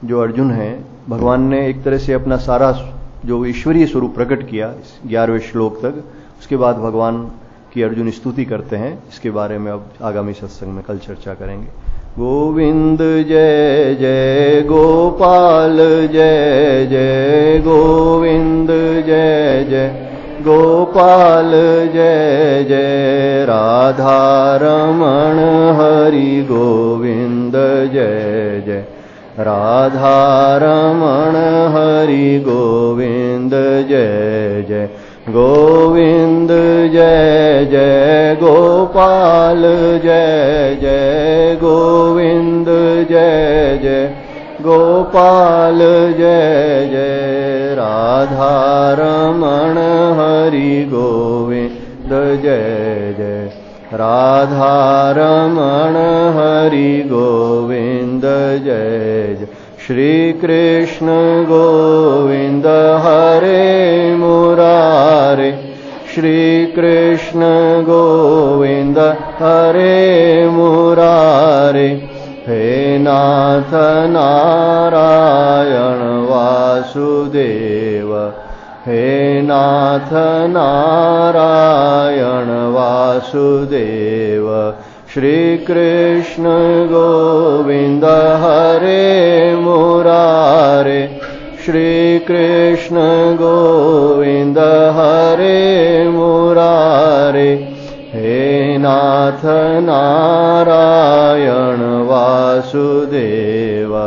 S1: जो अर्जुन है, भगवान ने एक तरह से अपना सारा जो ईश्वरीय स्वरूप प्रकट किया 11वें श्लोक तक। उसके बाद भगवान की अर्जुन स्तुति करते हैं। इसके बारे में अब आगामी सत्संग में कल चर्चा करेंगे। गोविंद जय जय गोपाल जय जय गोविंद जय जय गोपाल जय जय राधा रमण हरि गोविंद जय जय राधा रमण हरि गोविंद जय जय गोविंद जय जय गोपाल जय जय गोविंद जय जय गोपाल जय जय राधा रमण हरि गोविंद जय जय राधा रमण हरि गोविंद जय जय श्री कृष्ण गोविंद हरे मुरारे श्री कृष्ण गोविंद हरे मुरारे हे नाथ नारायण वासुदेव हे नाथ नारायण वासुदेव श्री कृष्ण गोविंद हरे मुरारे श्री कृष्ण गोविंद हरे मुरारे हे नाथ नारायण वासुदेव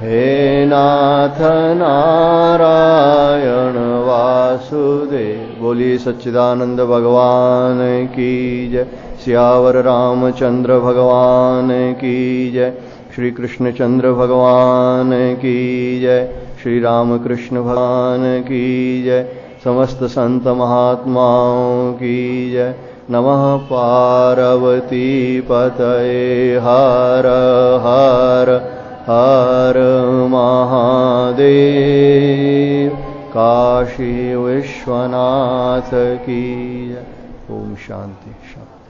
S1: हे नाथ नारायण वासुदेव। बोलिए सच्चिदानंद भगवान की जय। सियावर रामचंद्र भगवान की जय। श्री कृष्णचंद्र भगवान की जय। श्री रामकृष्ण भगवान की जय। समस्त संत महात्माओं की जय। नमः पार्वती पतये हर हर हर महादेव। काशी विश्वनाथ की जय। ओम शांति शांति।